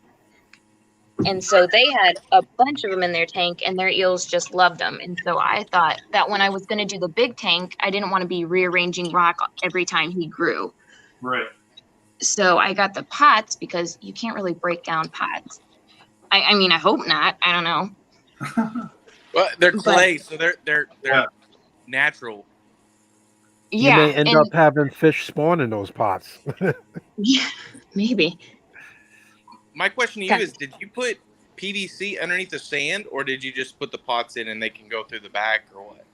And so they had a bunch of them in their tank, and their eels just loved them. And so I thought that when I was going to do the big tank, I didn't want to be rearranging rock every time he grew. Right. So I got the pots because you can't really break down pots. I mean, I hope not. I don't know. Well, they're clay, so they're natural. You may end up having fish spawn in those pots. Yeah, maybe. My question to you is, did you put PVC underneath the sand, or did you just put the pots in and they can go through the back, or what?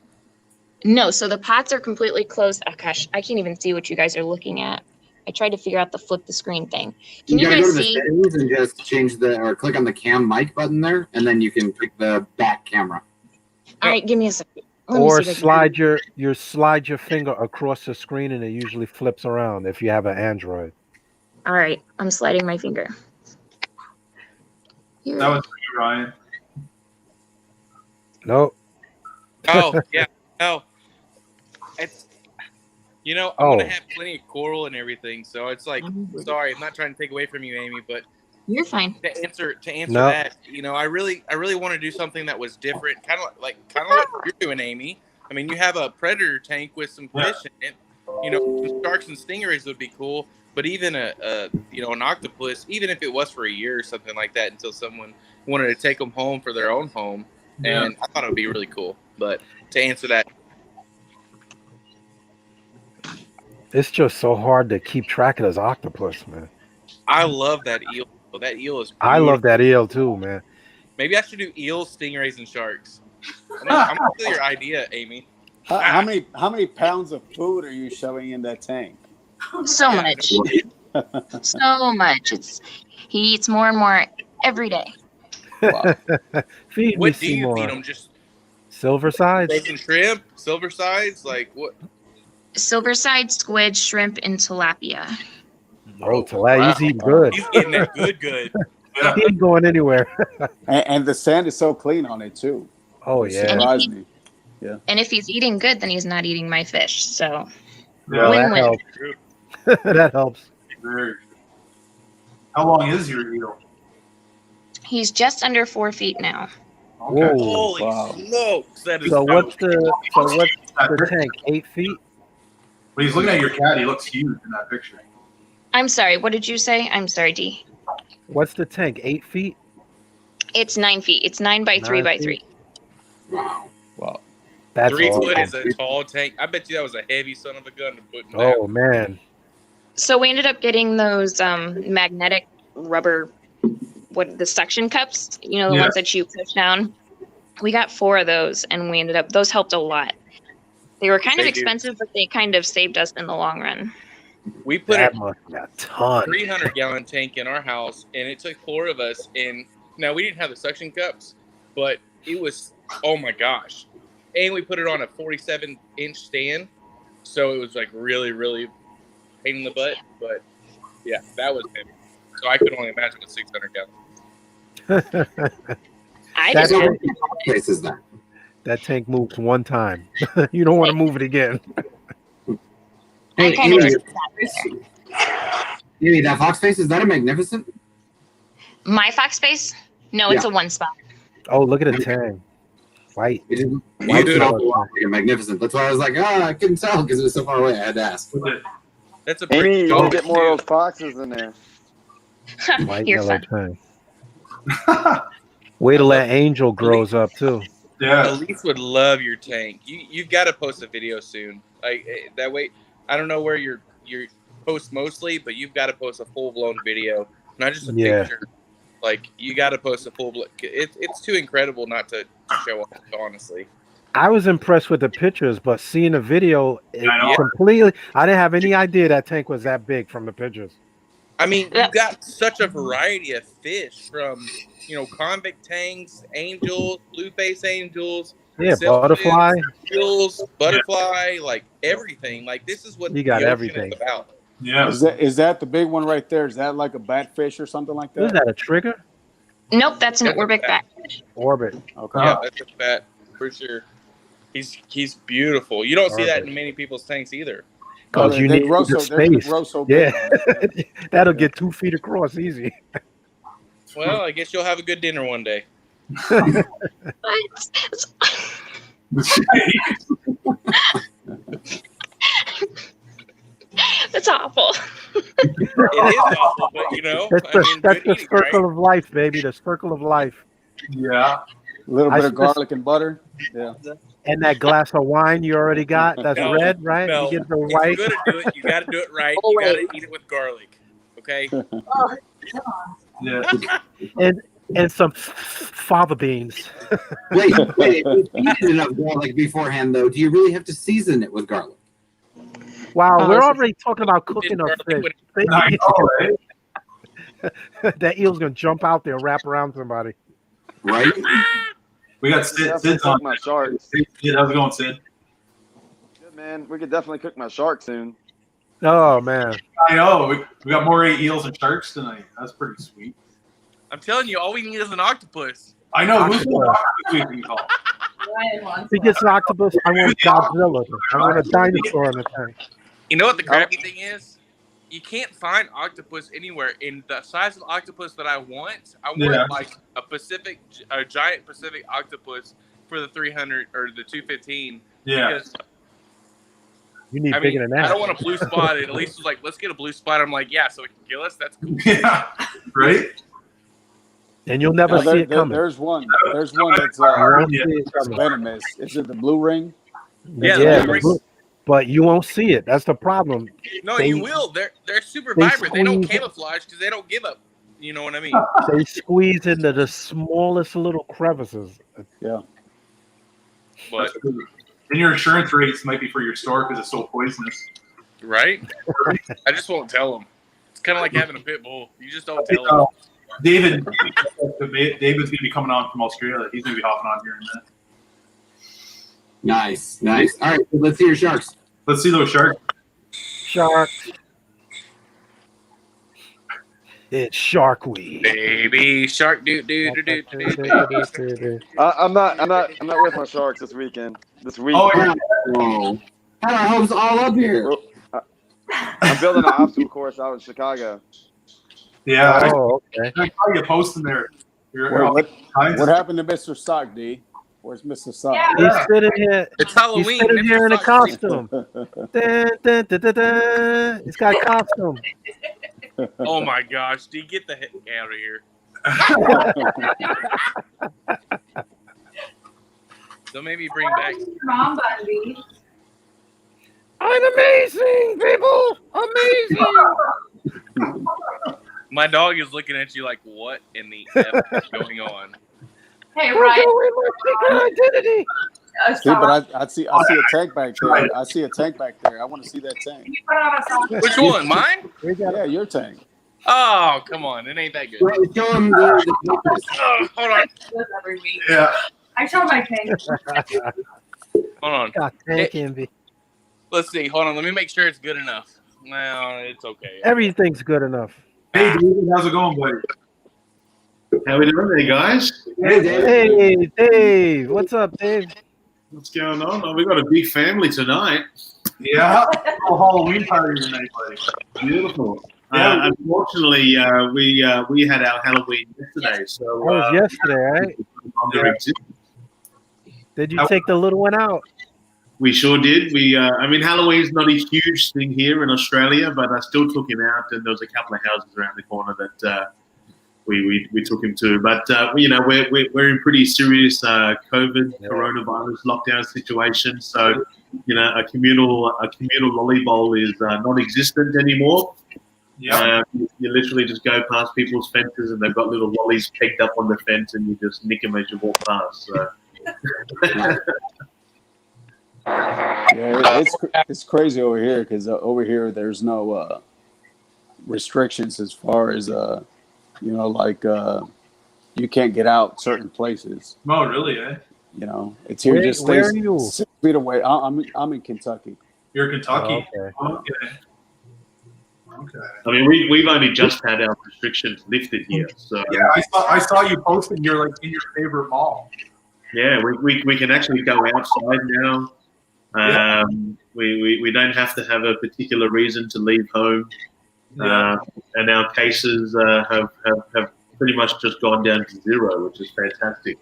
No, so the pots are completely closed. Oh, gosh, I can't even see what you guys are looking at. I tried to figure out the flip the screen thing. Can you guys see? Go to the settings and just change or click on the cam mic button there, and then you can pick the back camera. All right, give me a second. Or slide your finger across the screen, and it usually flips around if you have an Android. All right, I'm sliding my finger. Here. That was for you, Ryan. Nope. Oh, yeah. No. It's, I'm going to have plenty of coral and everything. So it's like, sorry, I'm not trying to take away from you, Amy, but you're fine. To answer that, I really want to do something that was different, kind of like what you're doing, Amy. I mean, you have a predator tank with some fish in it. Some sharks and stingrays would be cool, but even an octopus, even if it was for a year or something like that, until someone wanted to take them home for their own home, and I thought it would be really cool. But to answer that, it's just so hard to keep track of this octopus, man. I love that eel. That eel is beautiful. I love that eel too, man. Maybe I should do eels, stingrays, and sharks. I'm gonna steal your idea, Amy. How many pounds of food are you shoving in that tank? So much. So much. He eats more and more every day. Wow. Feed what me do you more. feed them? Just silver sides? Bacon shrimp, silver sides, like what? Silver side, squid, shrimp, and tilapia. Oh, tilapia. He's eating good. He's getting that good. He ain't going anywhere. and the sand is so clean on it too. Oh, yeah. Surprised me. Yeah. And if he's eating good, then he's not eating my fish. So win-win. That helps. How long is your eel? He's just under 4 feet now. Okay. Whoa. Holy Wow. smokes, that is. So what's That the picture- tank? 8 feet? When he's looking at your cat, he looks huge in that picture. I'm sorry. What did you say? I'm sorry, D. What's the tank? 8 feet? It's 9 feet. It's 9 by 3 9 by feet? 3. Wow. Wow. That's 3 awesome. foot is a tall tank. I bet you that was a heavy son of a gun to put in Oh man. So we ended up getting those magnetic rubber, the suction cups, the Yeah. ones that you push down. We got 4 of those, and those helped a lot. They were kind of They do. expensive, but they kind of saved us in the long run. We put That a must be a ton. 300-gallon tank in our house, and it took 4 of us. And now we didn't have the suction cups, but it was, oh my gosh. And we put it on a 47-inch stand, so it was like really, really pain in the butt. But yeah, that was heavy. So I could only imagine with 600 gallons. I That's didn't So have what place is that? That tank moved one time. You don't want to move it again. Hey, I kinda Amy, just Amy, that fox face, is that a magnificent? my fox face. No, it's Yeah. a 1 spot. Oh, look at the tank. White. It just Why looks do an it? awful lot like a magnificent. That's why I was like, I couldn't tell because it was so far away. I had to ask. That's a Amy, pretty you dog, can get more too. of those foxes in there. White You're yellow fun. tank. Wait till that angel grows up too. Yeah. Elise would love your tank. You've got to post a video soon. Like that way, I don't know where you post mostly, but you've got to post a full blown video, not just a Yeah. picture. Like you got to post a full blown. It's too incredible not to show off. Honestly, I was impressed with the pictures, but seeing the video, it I know. completely. I didn't have any idea that tank was that big from the pictures. I mean, Yeah. you've got such a variety of fish from convict tanks, angels, blue face angels, Yeah, sailfins, butterfly. seals, butterfly, like everything. Like this is what You got the ocean everything. is about. Yeah. Is that the big one right there? Is that like a batfish or something like Is that? that a trigger? Nope, that's an That's a Orbic fact. bat. Orbit. Okay. Yeah, that's a fat for sure. He's beautiful. You don't see that Perfect. in many people's tanks either. Oh, Because you they need grow the so they space. grow so Yeah, big. that'll get 2 feet across easy. Well, I guess you'll have a good dinner one day. That's awful. It is awful, but That's the, that's good the eating, circle right? of life, baby. The circle of life. Yeah. A little I bit of just- garlic and butter. Yeah. And that glass of wine you already got, that's No, red, right? No, You get the if white. you're gonna do it, you got to do it right. Oh, You got to wait. eat it with garlic. Okay. Yeah. and some fava beans. Wait, if you eat enough garlic beforehand, though, do you really have to season it with garlic? Wow, Oh, we're this is- already talking about cooking a fish. I know, right? That eel's gonna jump out there, wrap around somebody. Right? We got Sid. Definitely Sid's on. cook my sharks. Sid, how's it going, Sid? Good, man. We could definitely cook my shark soon. Oh man, I know. We got more eels and sharks tonight. That's pretty sweet. I'm telling you, all we need is an octopus. I know. Who's Octopus. the we can call? Ryan wants if he gets an octopus, I want Godzilla. I want a dinosaur in the tank. You know what the crappy thing is? You can't find octopus anywhere in the size of octopus that I want. I want Yeah. like a giant Pacific octopus for the 300 or the 215. Yeah. Because, You need I bigger mean, than that. I don't want a blue spot. And Elise was like, "Let's get a blue spot." I'm like, "Yeah, so it can kill us." That's cool. Yeah. Right? And you'll never Now, see it coming. there's one. There's one that's You won't Yeah. see it coming. venomous. Is it the blue ring? Yeah, Yeah, the blue but- but you won't see it. That's the problem. No, They- you will. They're super they vibrant. They don't squeeze- camouflage because they don't give up. You know what I mean? They squeeze into the smallest little crevices. Yeah. But And your insurance rates might be for your store because it's so poisonous. right? I just won't tell them. It's kind of like having a pit bull. You just don't tell them. David's going to be coming on from Australia. He's going to be hopping on here in a minute. Nice, nice. All right, let's see your sharks. Let's see those sharks. Shark. It's Shark Week. Baby shark, do do do do do do. I'm not with my sharks this weekend. This week. Oh, yeah. Oh, had our hopes all up here. I'm building an obstacle course out in Chicago. Yeah. Oh, okay. I saw you posting there. What happened to Mr. Sock, D? Where's Mr. Sock? Yeah. He's sitting here. It's Halloween. He's sitting here in a costume. Dun, dun, dun, dun, dun. He's got a costume. Oh my gosh, D, get the heck out of here. Don't make me bring back. Mom, Bundy. I'm amazing, people. Amazing. My dog is looking at you like, what in the F is going on? Hey, We're Ryan. doing my secret identity. See, but I see a tank back there. I see a tank back there. I want to see that tank. You put on a sock. Which one? Mine? Yeah, your tank. Oh, come on. It ain't that good. Show him the Hold on. This every week. Yeah. I show my tank. Hold on. Got tank envy. Let's see. Hold on. Let me make sure it's good enough. No, it's okay. Everything's good enough. Hey, David, how's it going, buddy? How we doing there, guys? Hey, Dave. Hey, Dave. What's up, Dave? What's going on? Oh, we got a big family tonight. Yeah. Oh, Halloween party tonight, buddy. Beautiful. Yeah. Unfortunately, we had our Halloween yesterday, so That was yesterday, right? Did you take the little one out? We sure did. I mean, Halloween's not a huge thing here in Australia, but I still took him out, and there was a couple of houses around the corner that we took him to. But you know, we're in pretty serious COVID coronavirus lockdown situation, so you know, a communal lolly bowl is non-existent anymore. Yeah. You literally just go past people's fences, and they've got little lollies pegged up on the fence, and you just nick them as you walk past. So. Yeah, it's crazy over here because over here there's no restrictions as far as you know, like you can't get out certain places. Oh, really? Eh? You know, it's here. Just stays where are you? 6 feet away. I'm in Kentucky. You're Kentucky. Oh, okay. Okay. Okay. I mean, we've only just had our restrictions lifted here, so Yeah, I saw you posting. You're like in your favorite mall. yeah, we can actually go outside now. We don't have to have a particular reason to leave home, and our cases have pretty much just gone down to zero, which is fantastic.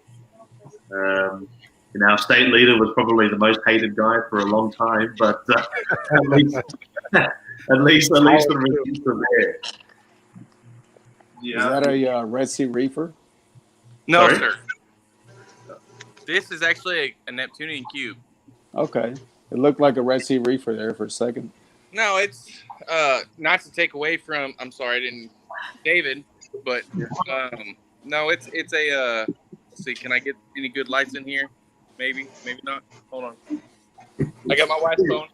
And our state leader was probably the most hated guy for a long time, but at least the results are there. Yeah. Is that a Red Sea reefer? No, Sorry? sir. This is actually a Neptunian cube. Okay, it looked like a Red Sea reefer there for a second. No, it's not to take away from. I'm sorry, I didn't, David, but no, it's a. Let's see, can I get any good lights in here? Maybe not. Hold on. I got my wife's phone.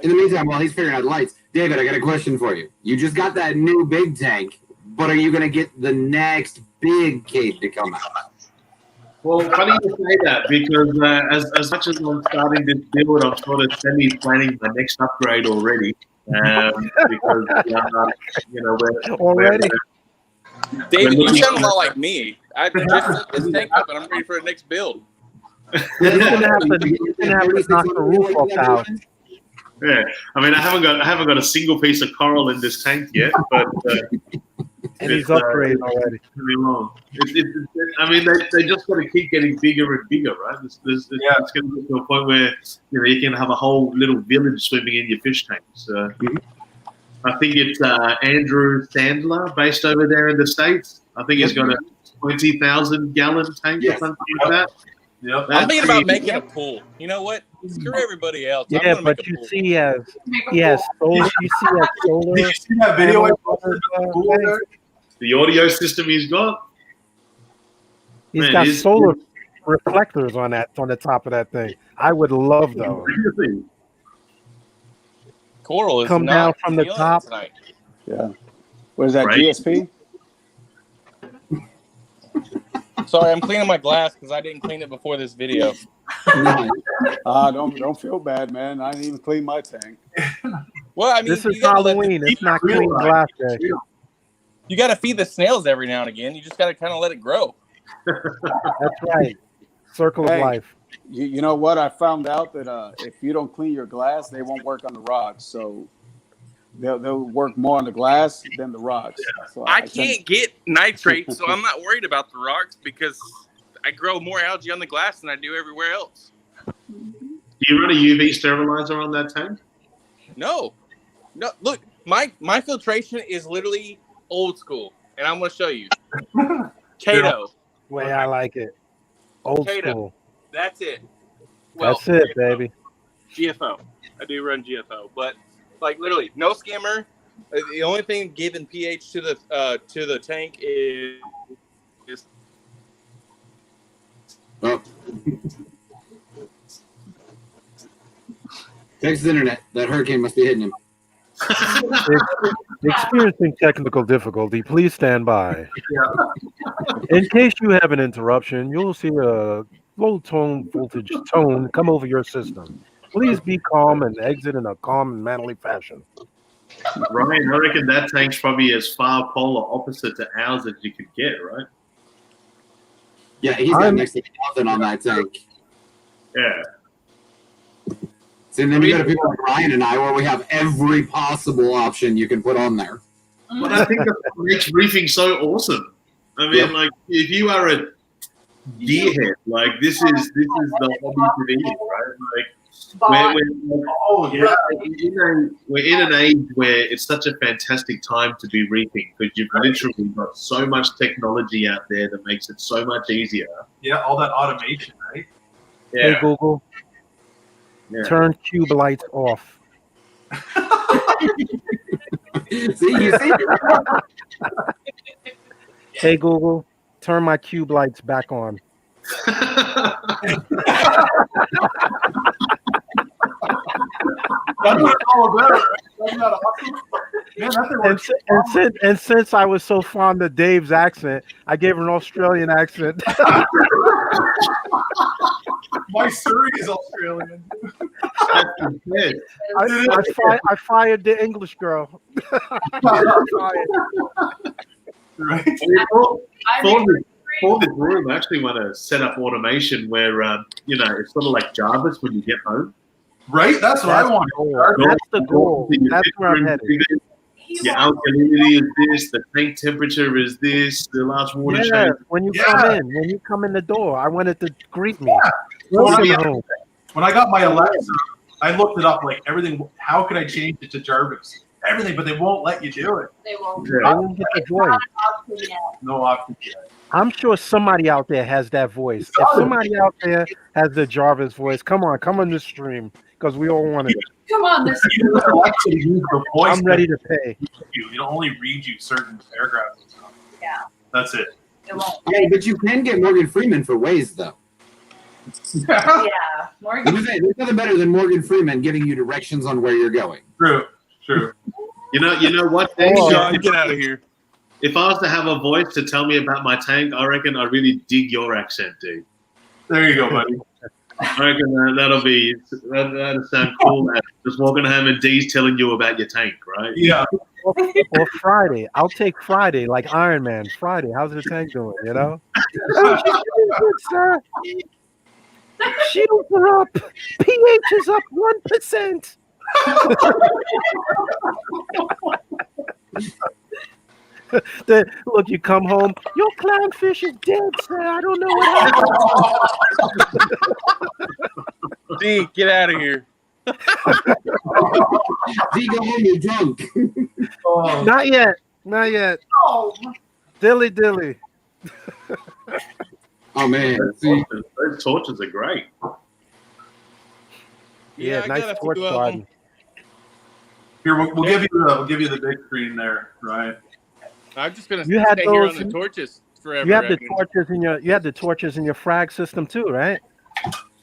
In the meantime, while he's figuring out lights, David, I got a question for you. You just got that new big tank, but are you going to get the next big cage to come out? Well, funny you say that because as much as I'm starting this build, I'm sort of semi-planning my next upgrade already. Because you know Already? David, you sound a lot like me. I just set this tank up and I'm ready for the next build. You're gonna have to knock the roof off the house. Yeah, I mean, I haven't got a single piece of coral in this tank yet, but And he's upgrading already. Really long. I mean, they just got to keep getting bigger and bigger, right? It's going to get to a point where you can have a whole little village swimming in your fish tanks. I think it's Andrew Sandler, based over there in the States. I think he's got a 20,000 gallon tank or something like that. Yep. I'm thinking about making a pool. You know what? Screw everybody else. I'm Yeah, gonna but make a you pool. see, he has solar. You see that solar. Did you see that video I posted of the pool there? The audio system he's got. He's got solar reflectors on the top of that thing. I would love those. Really? Coral is Come not down from the feeling it top. tonight. Yeah. What is that, Right. GSP? Sorry, I'm cleaning my glass because I didn't clean it before this video. Don't feel bad, man. I didn't even clean my tank. Well, I mean, This is you gotta let Halloween. the- It's not clean glass day. You got to feed the snails every now and again. You just got to kind of let it grow. That's right. Circle Hey. of life. You know what? I found out that if you don't clean your glass, they won't work on the rocks. So they'll work more on the glass than the rocks. So I can't get nitrate, so I'm not worried about the rocks because I grow more algae on the glass than I do everywhere else. Do you run a UV sterilizer on that tank? No. Look, my filtration is literally old school, and I'm going to show you. Cato. Way I like it. Old Cato. school. That's it. Well, That's it, GFO. baby. GFO. I do run GFO, but like literally no skimmer. The only thing giving pH to the tank is Oh. Texas internet. That hurricane must be hitting him. Experiencing technical difficulty. Please stand by. In case you have an interruption, you'll see a low tone voltage tone come over your system. Please be calm and exit in a calm and manly fashion. Ryan, I reckon that tank's probably as far polar opposite to ours as you could get, right? Yeah, he's got next to nothing on that tank. Yeah. See, and then you got people like Ryan and I, where we have every possible option you can put on there. But I think that's what makes reefing so awesome. I mean, like, if you are a gearhead, like this is the hobby to be, right? Like, we're in an age where it's such a fantastic time to be reefing because you've literally got so much technology out there that makes it so much easier. Yeah, all that automation, right? Yeah. Hey Google, turn cube lights off. See. Hey Google, turn my cube lights back on. That's what it's all about. That's not awesome. Man, that thing works. And since I was so fond of Dave's accent, I gave her an Australian accent. My Surrey is Australian. I fired the English girl. Right. For this room, I actually want to set up automation where, it's sort of like Jarvis when you get home. Right? That's what I want. That's the goal. That's where I'm headed. Your alkalinity is this, the tank temperature is this, the last water change. When you come in the door, I wanted to greet me. When I got my Alexa, I looked it up, like everything. How could I change it to Jarvis? Everything, but they won't let you do it. They won't. I won't get the voice. No option yet. I'm sure somebody out there has that voice. If somebody out there has the Jarvis voice, come on the stream because we all want it. Come on, this. I'm ready to pay. It'll only read you certain paragraphs and stuff. Yeah. That's it. It won't. Yeah, but you can get Morgan Freeman for Waze, though. Yeah, Morgan. There's nothing better than Morgan Freeman giving you directions on where you're going. True. You know what? Sean, get out of here. If I was to have a voice to tell me about my tank, I reckon I really dig your accent, dude. There you go, buddy. I reckon that'll sound cool. Just walking home and Dee's telling you about your tank, right? Yeah. Or Friday. I'll take Friday, like Iron Man. Friday, how's the tank doing, you know? Oh, she's doing good, sir. Shields are up. pH is up 1%. Look, you come home, your clownfish is dead, sir. I don't know what happened. D, get out of here. D, go home, you're drunk. Not yet. Oh. Dilly. Oh man, those torches are great. Yeah, nice torch garden. Here, we'll give you the big screen there, right? I'm just gonna You had stay here those- on the torches forever. You have the torches in your frag system too, right?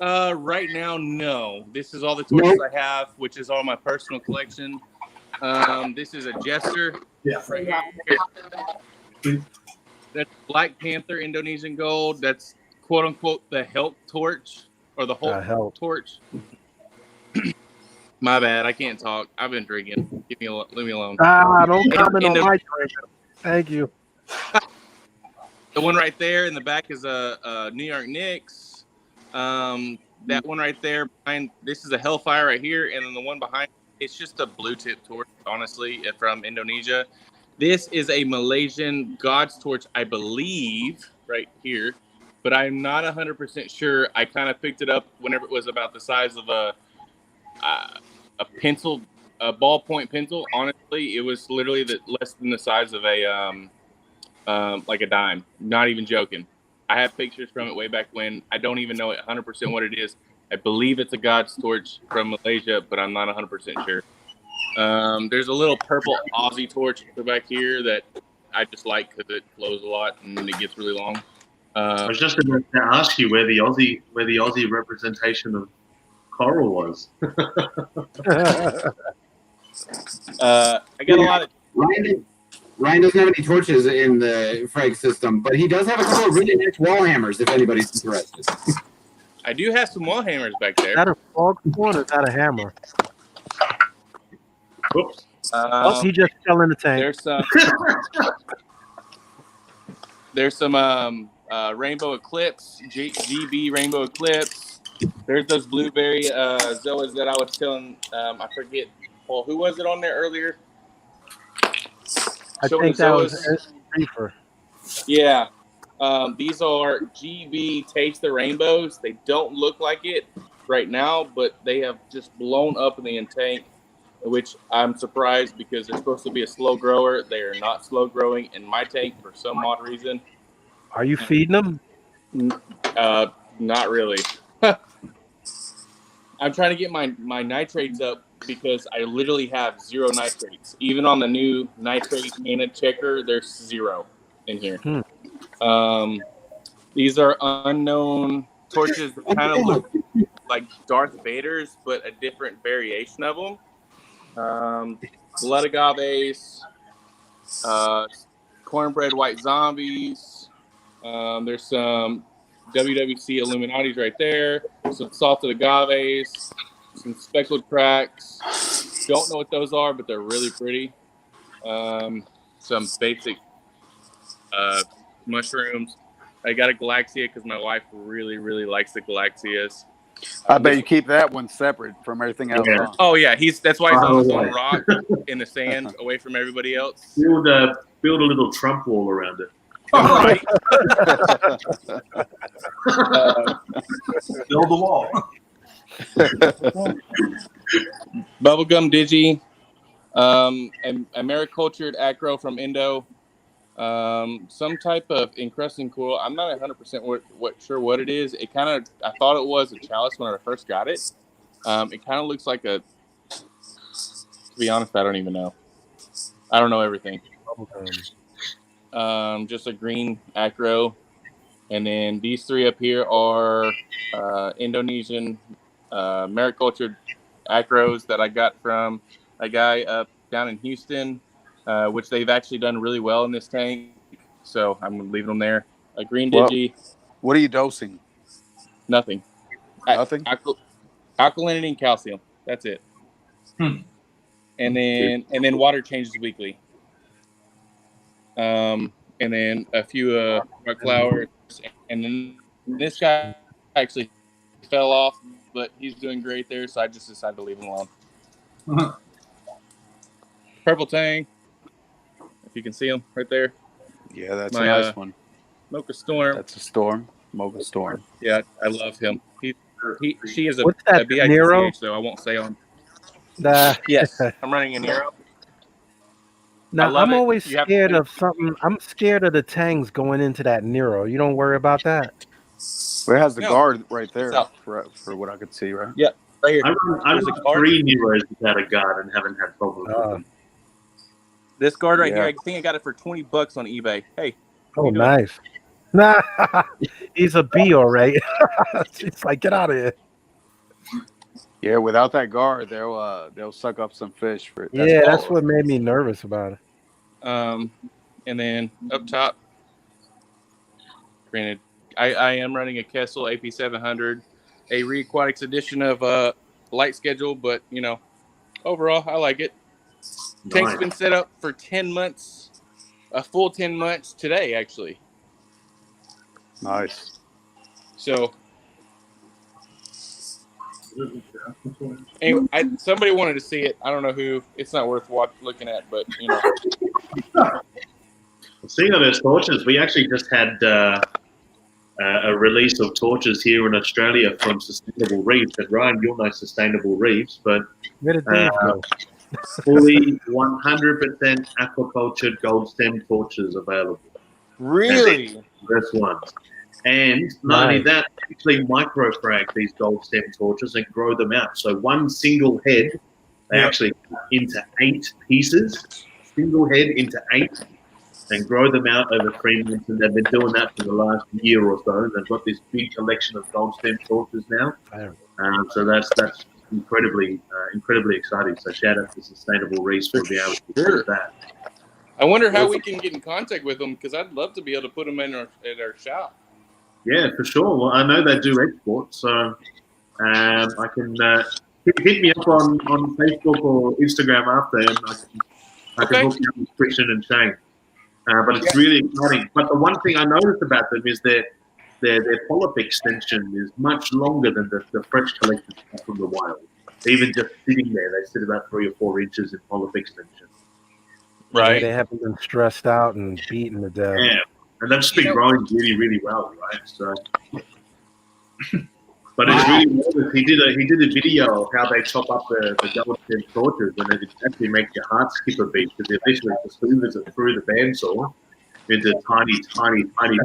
Right now, no. This is all the torches I have, which is all my personal collection. This is a Jester. Yeah. Right here. That's Black Panther Indonesian gold. That's quote unquote the Help torch or the Hulk torch. My bad. I can't talk. I've been drinking. Leave me alone. Don't comment on my drink. Thank you. The one right there in the back is a New York Knicks. That one right there behind this is a Hellfire right here, and then the one behind it's just a blue tip torch, honestly, from Indonesia. This is a Malaysian God's Torch, I believe, right here, but I'm not 100% sure. I kind of picked it up whenever it was about the size of a pencil, a ballpoint pencil. Honestly, it was literally less than the size of a like a dime. Not even joking. I have pictures from it way back when. I don't even know 100% what it is. I believe it's a God's Torch from Malaysia, but I'm not 100% sure. There's a little purple Aussie torch back here that I just like because it flows a lot and it gets really long. I was just about to ask you where the Aussie representation of coral was. I got a lot of. Ryan doesn't have any torches in the frag system, but he does have a couple of really nice wall hammers if anybody's interested. I do have some wall hammers back there. Is that a frog spawn or is that a hammer? Oops. He just fell in the tank. There's some Rainbow Eclipse, GB Rainbow Eclipse. There's those blueberry zoas that I was telling. I forget. Well, who was it on there earlier? I think that was Reefer. Yeah. These are GB Taste the Rainbows. They don't look like it right now, but they have just blown up in the tank, which I'm surprised because they're supposed to be a slow grower. They are not slow growing in my tank for some odd reason. Are you feeding them? Not really. I'm trying to get my nitrates up because I literally have 0 nitrates. Even on the new nitrate mana checker, there's 0 in here. These are unknown torches that kind of look like Darth Vader's, but a different variation of them. Blood agaves, cornbread white zombies. There's some WWC Illuminati's right there. Some salted agaves, some speckled cracks. Don't know what those are, but they're really pretty. Some basic mushrooms. I got a Galaxia because my wife really, really likes the Galaxias. I bet you keep that one separate from everything else. Yeah. Huh? Oh yeah, that's why he's on his own rock in the sand, away from everybody else. Build a little Trump wall around it. Right. Build the wall. Bubblegum Digi, a maricultured acro from Indo, some type of encrusting coral. I'm not 100% sure what it is. It kind of, I thought it was a chalice when I first got it. It kind of looks like to be honest, I don't even know. I don't know everything. Just a green acro. And then these 3 up here are Indonesian maricultured acros that I got from a guy up down in Houston, which they've actually done really well in this tank. So I'm going to leave them there. A green digi. What are you dosing? Nothing. Nothing? Alkalinity and calcium. That's it. And then water changes weekly. And then a few rock flowers. And then this guy actually fell off, but he's doing great there, so I just decided to leave him alone. Purple Tang, if you can see him right there. Yeah, that's a nice one. Mocha Storm. That's a storm. Mocha Storm. Yeah, I love him. She is a BITCH, Nero? so I won't say on. Yes, I'm running a Nero. Now, I'm always scared of something. I'm scared of the tangs going into that Nero. You don't worry about that? Well, it has the guard right there for what I could see, right? Yeah, right here. I run 3 Neros without a guard and haven't had problems with them. This guard right here, I think I got it for $20 on eBay. Hey. Oh, nice. Nah, he's a bee, all right. It's like, get out of here. Yeah, without that guard, they'll suck up some fish. That's what made me nervous about it. And then up top, granted, I am running a Kessel AP700, a Reaquatics edition of light schedule, but overall I like it. Tank's been set up for 10 months, a full 10 months today, actually. Nice. So Anyway, somebody wanted to see it. I don't know who. It's not worth looking at, but you know. Seeing on those torches, we actually just had a release of torches here in Australia from Sustainable Reefs. And Ryan, you'll know Sustainable Reefs, but Where did Dave go? fully 100% aquacultured gold stem torches available. Really? First ones. And not only that, actually microfrag these gold stem torches and grow them out. So one single head, they actually cut into 8 pieces, single head into 8, and grow them out over 3 months. And they've been doing that for the last year or so. They've got this big collection of gold stem torches now. So that's incredibly exciting. So shout out to Sustainable Reefs for being able to do that. I wonder how we can get in contact with them, because I'd love to be able to put them in our shop. Yeah, for sure. Well, I know they do export, so I can hit me up on Facebook or Instagram after, and I can hook you up with Christian and Shane. But it's really exciting. But the one thing I noticed about them is their polyp extension is much longer than the fresh collected stuff from the wild. Even just sitting there, they sit about 3 or 4 inches in polyp extension. Right. They haven't been stressed out and beaten to death. Yeah. And they've just been growing really, really well, right? So, but it's really he did a video of how they chop up the gold stem torches, and it actually makes your heart skip a beat, because they literally just hoovers it through the bandsaw into tiny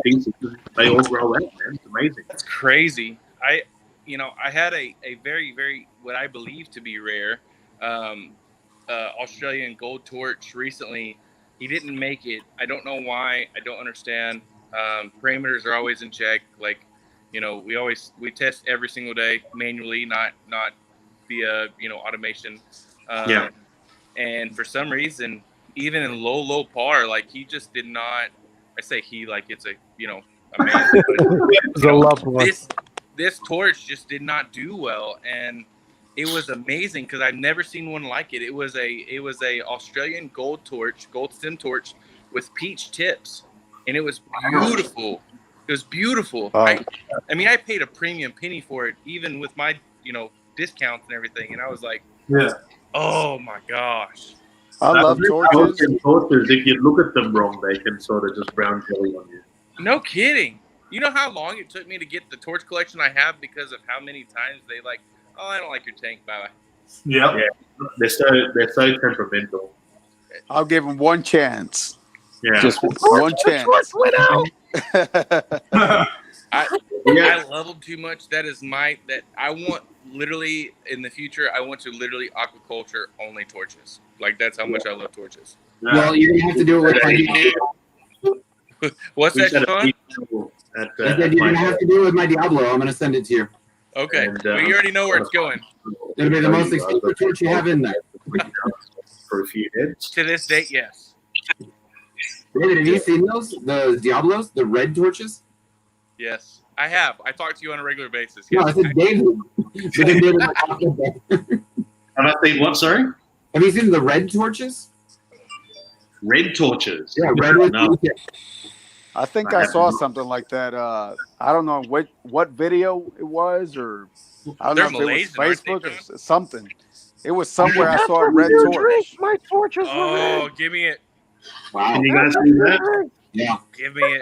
pieces. They all grow out, man. It's amazing. That's crazy. I had a very, very, what I believe to be rare Australian gold torch recently. He didn't make it. I don't know why. I don't understand. Parameters are always in check. Like, we test every single day manually, not via automation. And for some reason, even in low par, like, he just did not. I say he like it's a a man. It's a loved one. This torch just did not do well, and it was amazing because I've never seen one like it. It was a Australian gold stem torch with peach tips, and it was beautiful. It was beautiful. I mean, I paid a premium penny for it, even with my discounts and everything, and I was like, oh my gosh. I love torches. If you look at them wrong, they can sort of just brown jelly on you. No kidding. You know how long it took me to get the torch collection I have because of how many times they like, oh, I don't like your tank, bye-bye. Yeah. They're so temperamental. I'll give them one chance. Yeah. Just one chance. I love them too much. That I want literally in the future, I want to literally aquaculture only torches. Like, that's how much I love torches. Well, you're going to have to do it with my What's that, Sean? You're going to have to do it with my Diablo. I'm going to send it to you. Okay. Well, you already know where it's going. It'll be the most expensive torch you have in there. For a few heads. To this date, yes. David, have you seen those? The Diablos? The red torches? Yes, I have. I talk to you on a regular basis. No, I said David. Have I seen what, sorry? Have you seen the red torches? Red torches? Yeah, red ones. No. I think I saw something like that. I don't know what video it was, or I don't know if it was Facebook or something. It was somewhere I saw a red torch. My torches were red. Oh, give me it. Wow. Can you guys see that? Yeah. Give me it.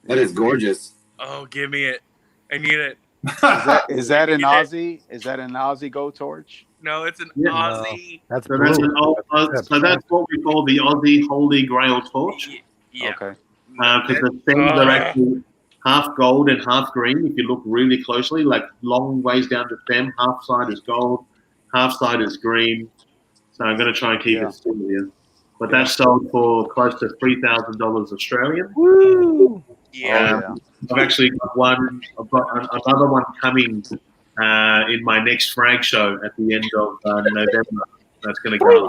That is gorgeous. Oh, give me it. I need it. Is that an Aussie? Is that an Aussie gold torch? No, it's an Aussie. That's So that's what we call the Aussie Holy Grail torch. Yeah. Okay. Because the stems are actually half gold and half green. If you look really closely, like long ways down the stem, half side is gold, half side is green. So I'm going to try and keep it still here. But that's sold for close to $3,000 Australian. Woo! Yeah. I've actually got one. I've got another one coming in my next frag show at the end of November. That's going to go.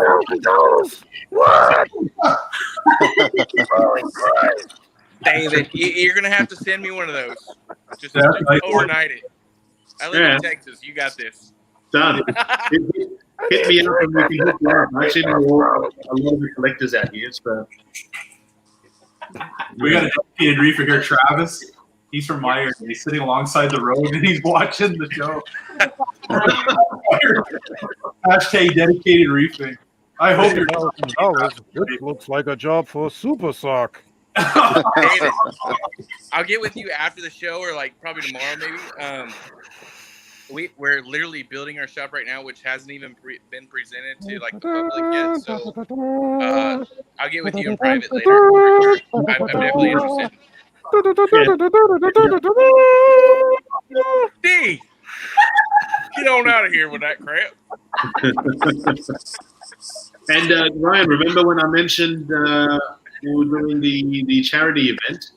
What? David, you're going to have to send me one of those. Just overnight it. I live in Texas. You got this. Done. Hit me up and we can hook you up. I actually know a lot of the collectors out here. So. We got a dedicated reefer here, Travis. He's from Myers. He's sitting alongside the road and he's watching the show. Hashtag dedicated reefing. I hope you're. It looks like a job for Super Sock. David, I'll get with you after the show, or like probably tomorrow, maybe. We're literally building our shop right now, which hasn't even been presented to like the public yet. So I'll get with you in private later. I'm definitely interested. D, get on out of here with that crap. And Ryan, remember when I mentioned we were doing the charity event?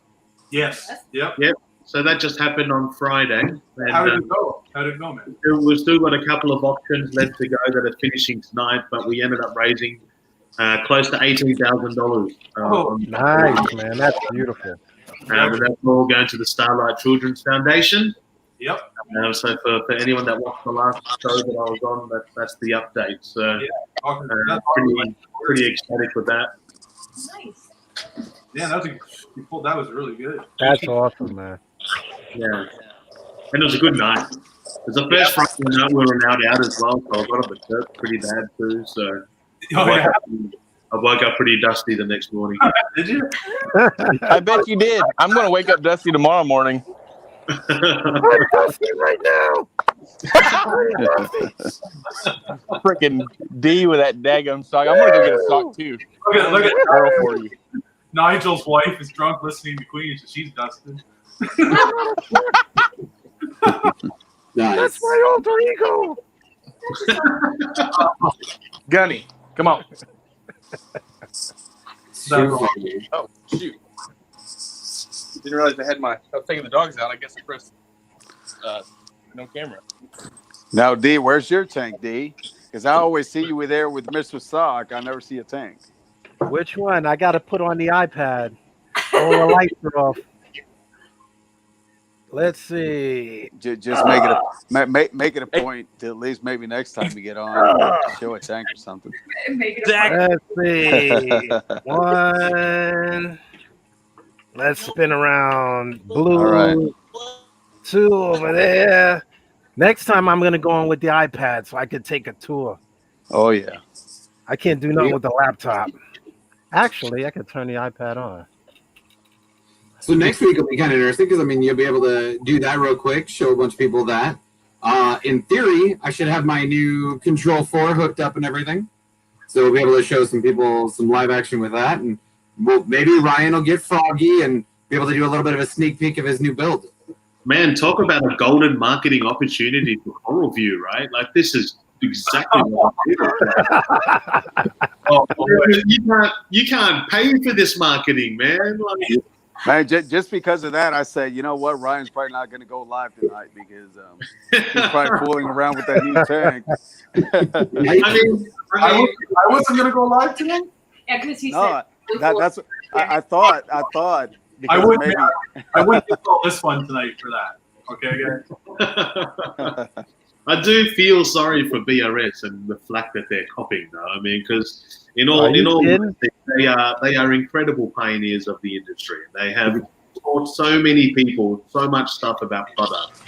Yes. Yep. Yep. So that just happened on Friday. And, How did it go? How did it go, man? we've still got a couple of options left to go that are finishing tonight, but we ended up raising close to $18,000. Oh, Nice, man. That's beautiful. And that's all going to the Starlight Children's Foundation. Yep. So for anyone that watched the last show that I was on, that's the update. So pretty ecstatic with that. Nice. Yeah, that was really good. That's awesome, man. Yeah. And it was a good night. It was the first Friday night we were allowed out as well, so I got up the church pretty bad too. So I woke up pretty dusty the next morning. Did you? I bet you did. I'm going to wake up dusty tomorrow morning. I'm dusty right now. Freaking D with that daggum sock. I'm going to go get a sock too. Look at Girl for you. Nigel's wife is drunk listening to Queen, so she's dusted. That's my alter ego. Gunny, come on. So, Oh, shoot. Didn't realize I was taking the dogs out. I guess I pressed no camera. Now, D, where's your tank, D? Because I always see you there with Mr. Sock. I never see a tank. Which one? I got to put on the iPad. All the lights are off. Let's see. Just make it a point to at least maybe next time we get on show a tank or something. Let's see. One. Let's spin around. Blue. All right. 2 over there. Next time I'm going to go on with the iPad so I can take a tour. Oh, yeah. I can't do nothing with the laptop. Actually, I can turn the iPad on. So next week will be kind of interesting because, I mean, you'll be able to do that real quick, show a bunch of people that. In theory, I should have my new Control 4 hooked up and everything. So we'll be able to show some people some live action with that. And maybe Ryan will get froggy and be able to do a little bit of a sneak peek of his new build. Man, talk about a golden marketing opportunity for Coral View, right? Like, this is exactly what you can't pay for this marketing, man. Like, Man, just because of that, I said, you know what? Ryan's probably not going to go live tonight because he's probably fooling around with that new tank. I wasn't going to go live tonight? Yeah, because he No, said that's I thought. I wouldn't call this one tonight for that. Okay, guys? I do feel sorry for BRS and the flack that they're copying, though. I mean, because in all honesty, they are incredible pioneers of the industry. They have taught so many people so much stuff about product.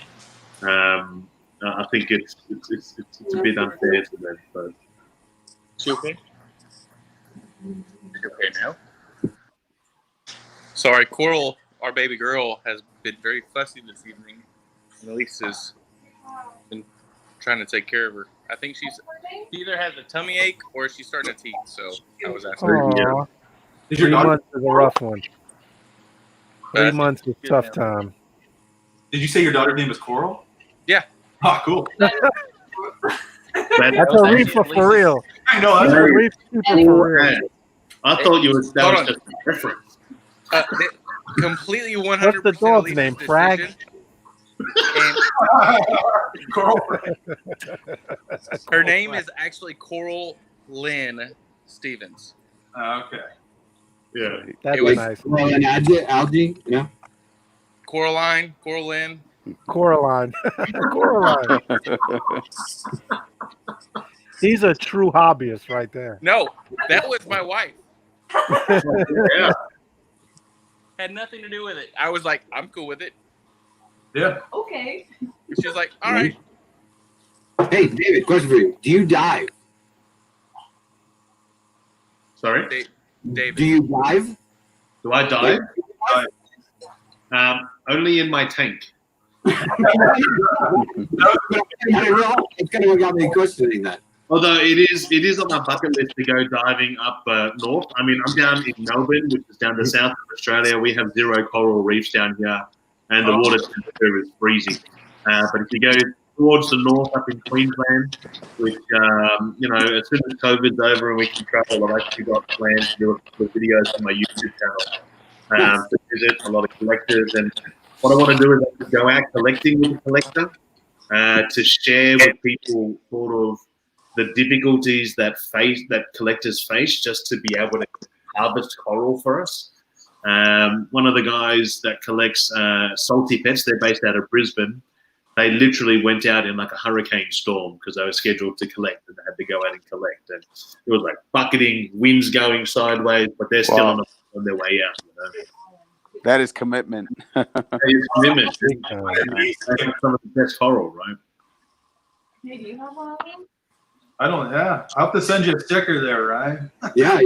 I think it's a bit unfair to them. But. You okay? You okay now? Sorry, Coral, our baby girl, has been very fussy this evening. And Elise has been trying to take care of her. I think she either has a tummy ache or she's starting to teeth. So I was asking her. Aww. 3 months is a rough one. 3 months is a tough time. Did you say your daughter's name is Coral? Yeah. Oh, cool. That's a reefer for real. I know. That's a reefer for real. I thought that was just a reference. Completely 100%. What's the dog's name? Frag? Her name is actually Coral Lynn Stevens. Okay. Yeah. That's nice. And algae, yeah. Coraline, Coraline. Coraline. Coraline. He's a true hobbyist right there. No, that was my wife. Yeah. Had nothing to do with it. I was like, I'm cool with it. Yeah. Okay. She's like, all right. Hey, David, question for you. Do you dive? Sorry? David. Do you dive? Do I dive? Only in my tank. It's kind of what got me questioning that. Although it is on my bucket list to go diving up north. I mean, I'm down in Melbourne, which is down the south of Australia. We have 0 coral reefs down here, and the water temperature is freezing. But if you go towards the north, up in Queensland, which as soon as COVID's over and we can travel, I've actually got plans to do a couple of videos on my YouTube channel to visit a lot of collectors. And what I want to do is actually go out collecting with a collector to share with people sort of the difficulties that collectors face just to be able to harvest coral for us. One of the guys that collects salty pets, they're based out of Brisbane. They literally went out in like a hurricane storm because they were scheduled to collect and they had to go out and collect. And it was like bucketing, winds going sideways, but they're still on their way out. You know? That is commitment. That is commitment. Some of the best coral, right? Hey, do you have one of them? I don't. Yeah, I'll have to send you a sticker there, Ryan. Yeah.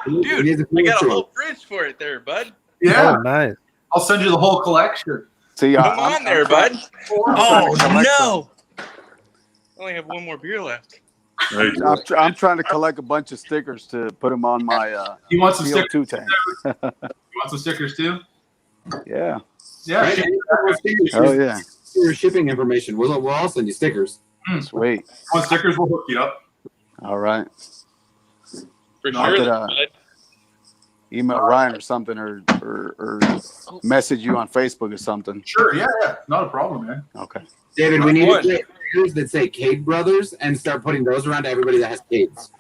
Dude, I got a whole fridge for it there, bud. Yeah, nice. I'll send you the whole collection. See, Come on there, bud. Oh no! I only have one more beer left. I'm trying to collect a bunch of stickers to put them on my You want some CO2 stickers? tank. You want some stickers too? Yeah. Yeah. Right? Oh yeah. Your shipping information. We'll all send you stickers. Sweet. Want stickers? We'll hook you up. All right. For I sure. could email Ryan or something, or message you on Facebook or something. Sure. Yeah. Not a problem, man. Okay. David, we need to get stickers that say Cade Brothers and start putting those around to everybody that has Cades.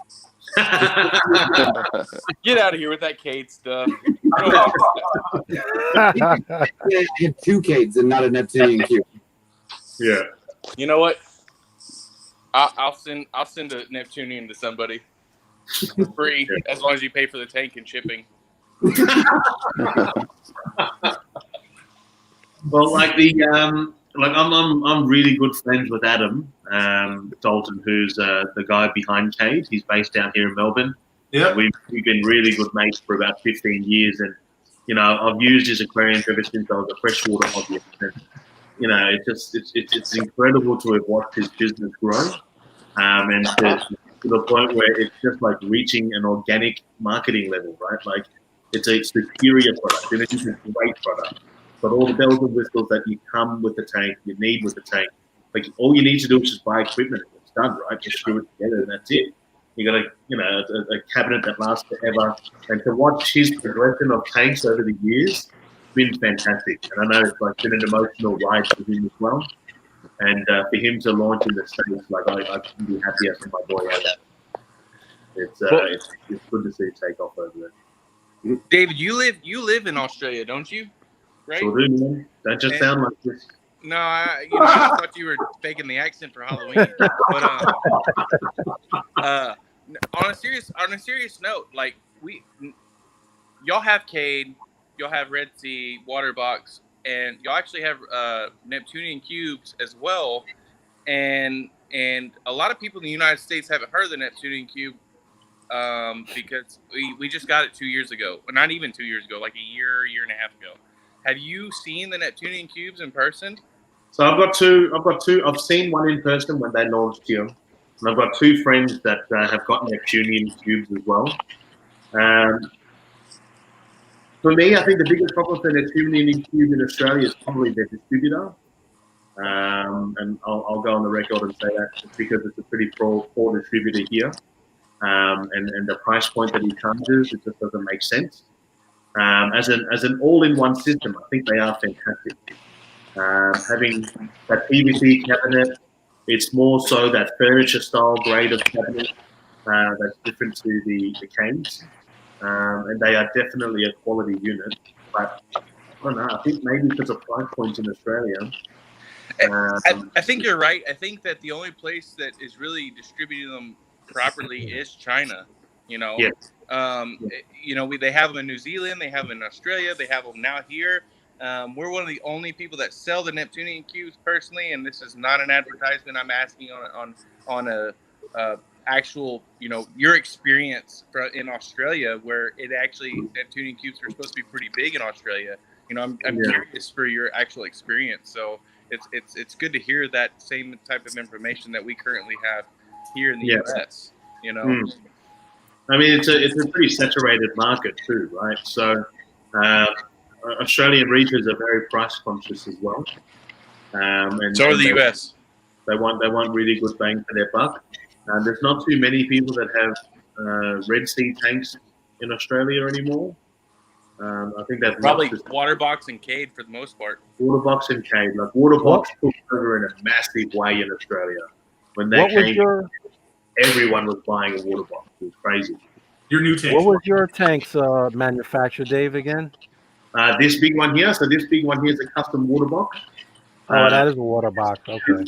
Get out of here with that Cade stuff. I have 2 Cades and not a Neptunian cube. Yeah. You know what? I'll send a Neptunian to somebody for free as long as you pay for the tank and shipping. Well, I'm really good friends with Adam Dalton, who's the guy behind Cade. He's based down here in Melbourne. Yeah, we've been really good mates for about 15 years, and I've used his aquarium ever since I was a freshwater hobbyist. And, it's incredible to have watched his business grow, and to the point where it's just like reaching an organic marketing level, right? Like it's a superior product, and it's a great product. But all the bells and whistles that you come with the tank, you need with the tank, like all you need to do is just buy equipment. It's done, right? Just screw it together, and that's it. You got a cabinet that lasts forever, and to watch his progression of tanks over the years, it's been fantastic. And I know it's like been an emotional ride for him as well. And for him to launch in the States, like I couldn't be happier for my boy out there. It's good to see it take off over there. David, you live in Australia, don't you? Right? Sure do, man. Don't just sound like this. No, I thought you were faking the accent for Halloween. But on a serious note, like y'all have Cade, y'all have Red Sea, Waterbox, and y'all actually have Neptunian cubes as well. And a lot of people in the United States haven't heard of the Neptunian cube because we just got it 2 years ago. Well, not even 2 years ago, like a year and a half ago. Have you seen the Neptunian cubes in person? So I've got two. I've seen one in person when they launched here, and I've got 2 friends that have got Neptunian cubes as well. For me, I think the biggest problem for Neptunian cube in Australia is probably their distributor. And I'll go on the record and say that just because it's a pretty poor distributor here, and the price point that he charges, it just doesn't make sense. As an all-in-one system, I think they are fantastic. Having that PVC cabinet, it's more so that furniture-style grade of cabinet that's different to the canes, and they are definitely a quality unit. But I don't know. I think maybe because of price points in Australia. I think you're right. I think that the only place that is really distributing them properly is China. Yes. They have them in New Zealand, they have them in Australia, they have them now here. We're one of the only people that sell the Neptunian cubes personally, and this is not an advertisement. I'm asking on a actual, your experience in Australia, where it actually Neptunian cubes are supposed to be pretty big in Australia. I'm curious for your actual experience. So it's good to hear that same type of information that we currently have here in the U.S. I mean, it's a pretty saturated market too, right? So Australian reefers are very price conscious as well, and so are the U.S. They want really good bang for their buck. There's not too many people that have Red Sea tanks in Australia anymore. I think that's probably Waterbox and Cade for the most part. Waterbox and Cade, like Waterbox took over in a massive way in Australia when they came. Everyone was buying a Waterbox. It was crazy. Your new tank. What was your tanks manufacturer, Dave, again? This big one here. So this big one here is a custom Waterbox. Oh, that is a water box. Okay.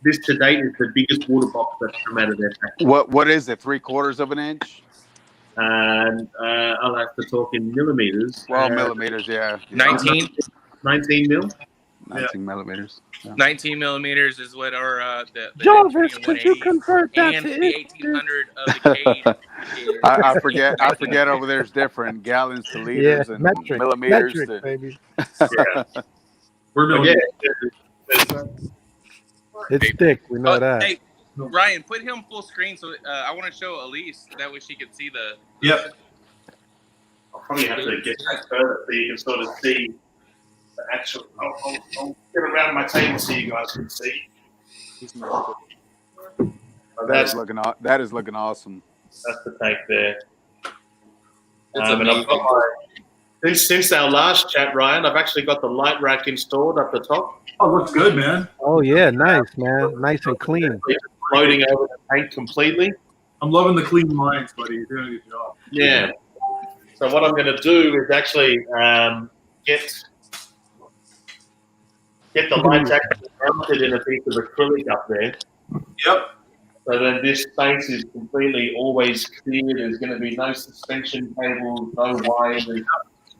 This to date is the biggest water box that's come out of their factory. What is it? 3/4 of an inch? And I'll have to talk in millimeters. Well, millimeters, yeah. 19 mil. 19 millimeters. Yeah. 19 millimeters is what our the Jarvis, could you convert that and to the 1800 of the Cade is. I forget over there is different gallons to liters and millimeters metric, baby. We're it's thick. We know that. Hey, Ryan, put him full screen so I want to show Elise. That way she can see the. Yep. I'll probably have to get that further so you can sort of see the actual. I'll get around my table so you guys can see. That is looking awesome. That's the tank there. It's and I've got since our last chat, Ryan, I've actually got the light rack installed up the top. Oh, looks good, man. Oh yeah, nice, man. Nice and clean. Floating over the tank completely. I'm loving the clean lines, buddy. You're doing a good job. Yeah. So what I'm going to do is actually get the lights actually mounted in a piece of acrylic up there. Yep. So then this space is completely always clear. There's going to be no suspension cables, no wires. There's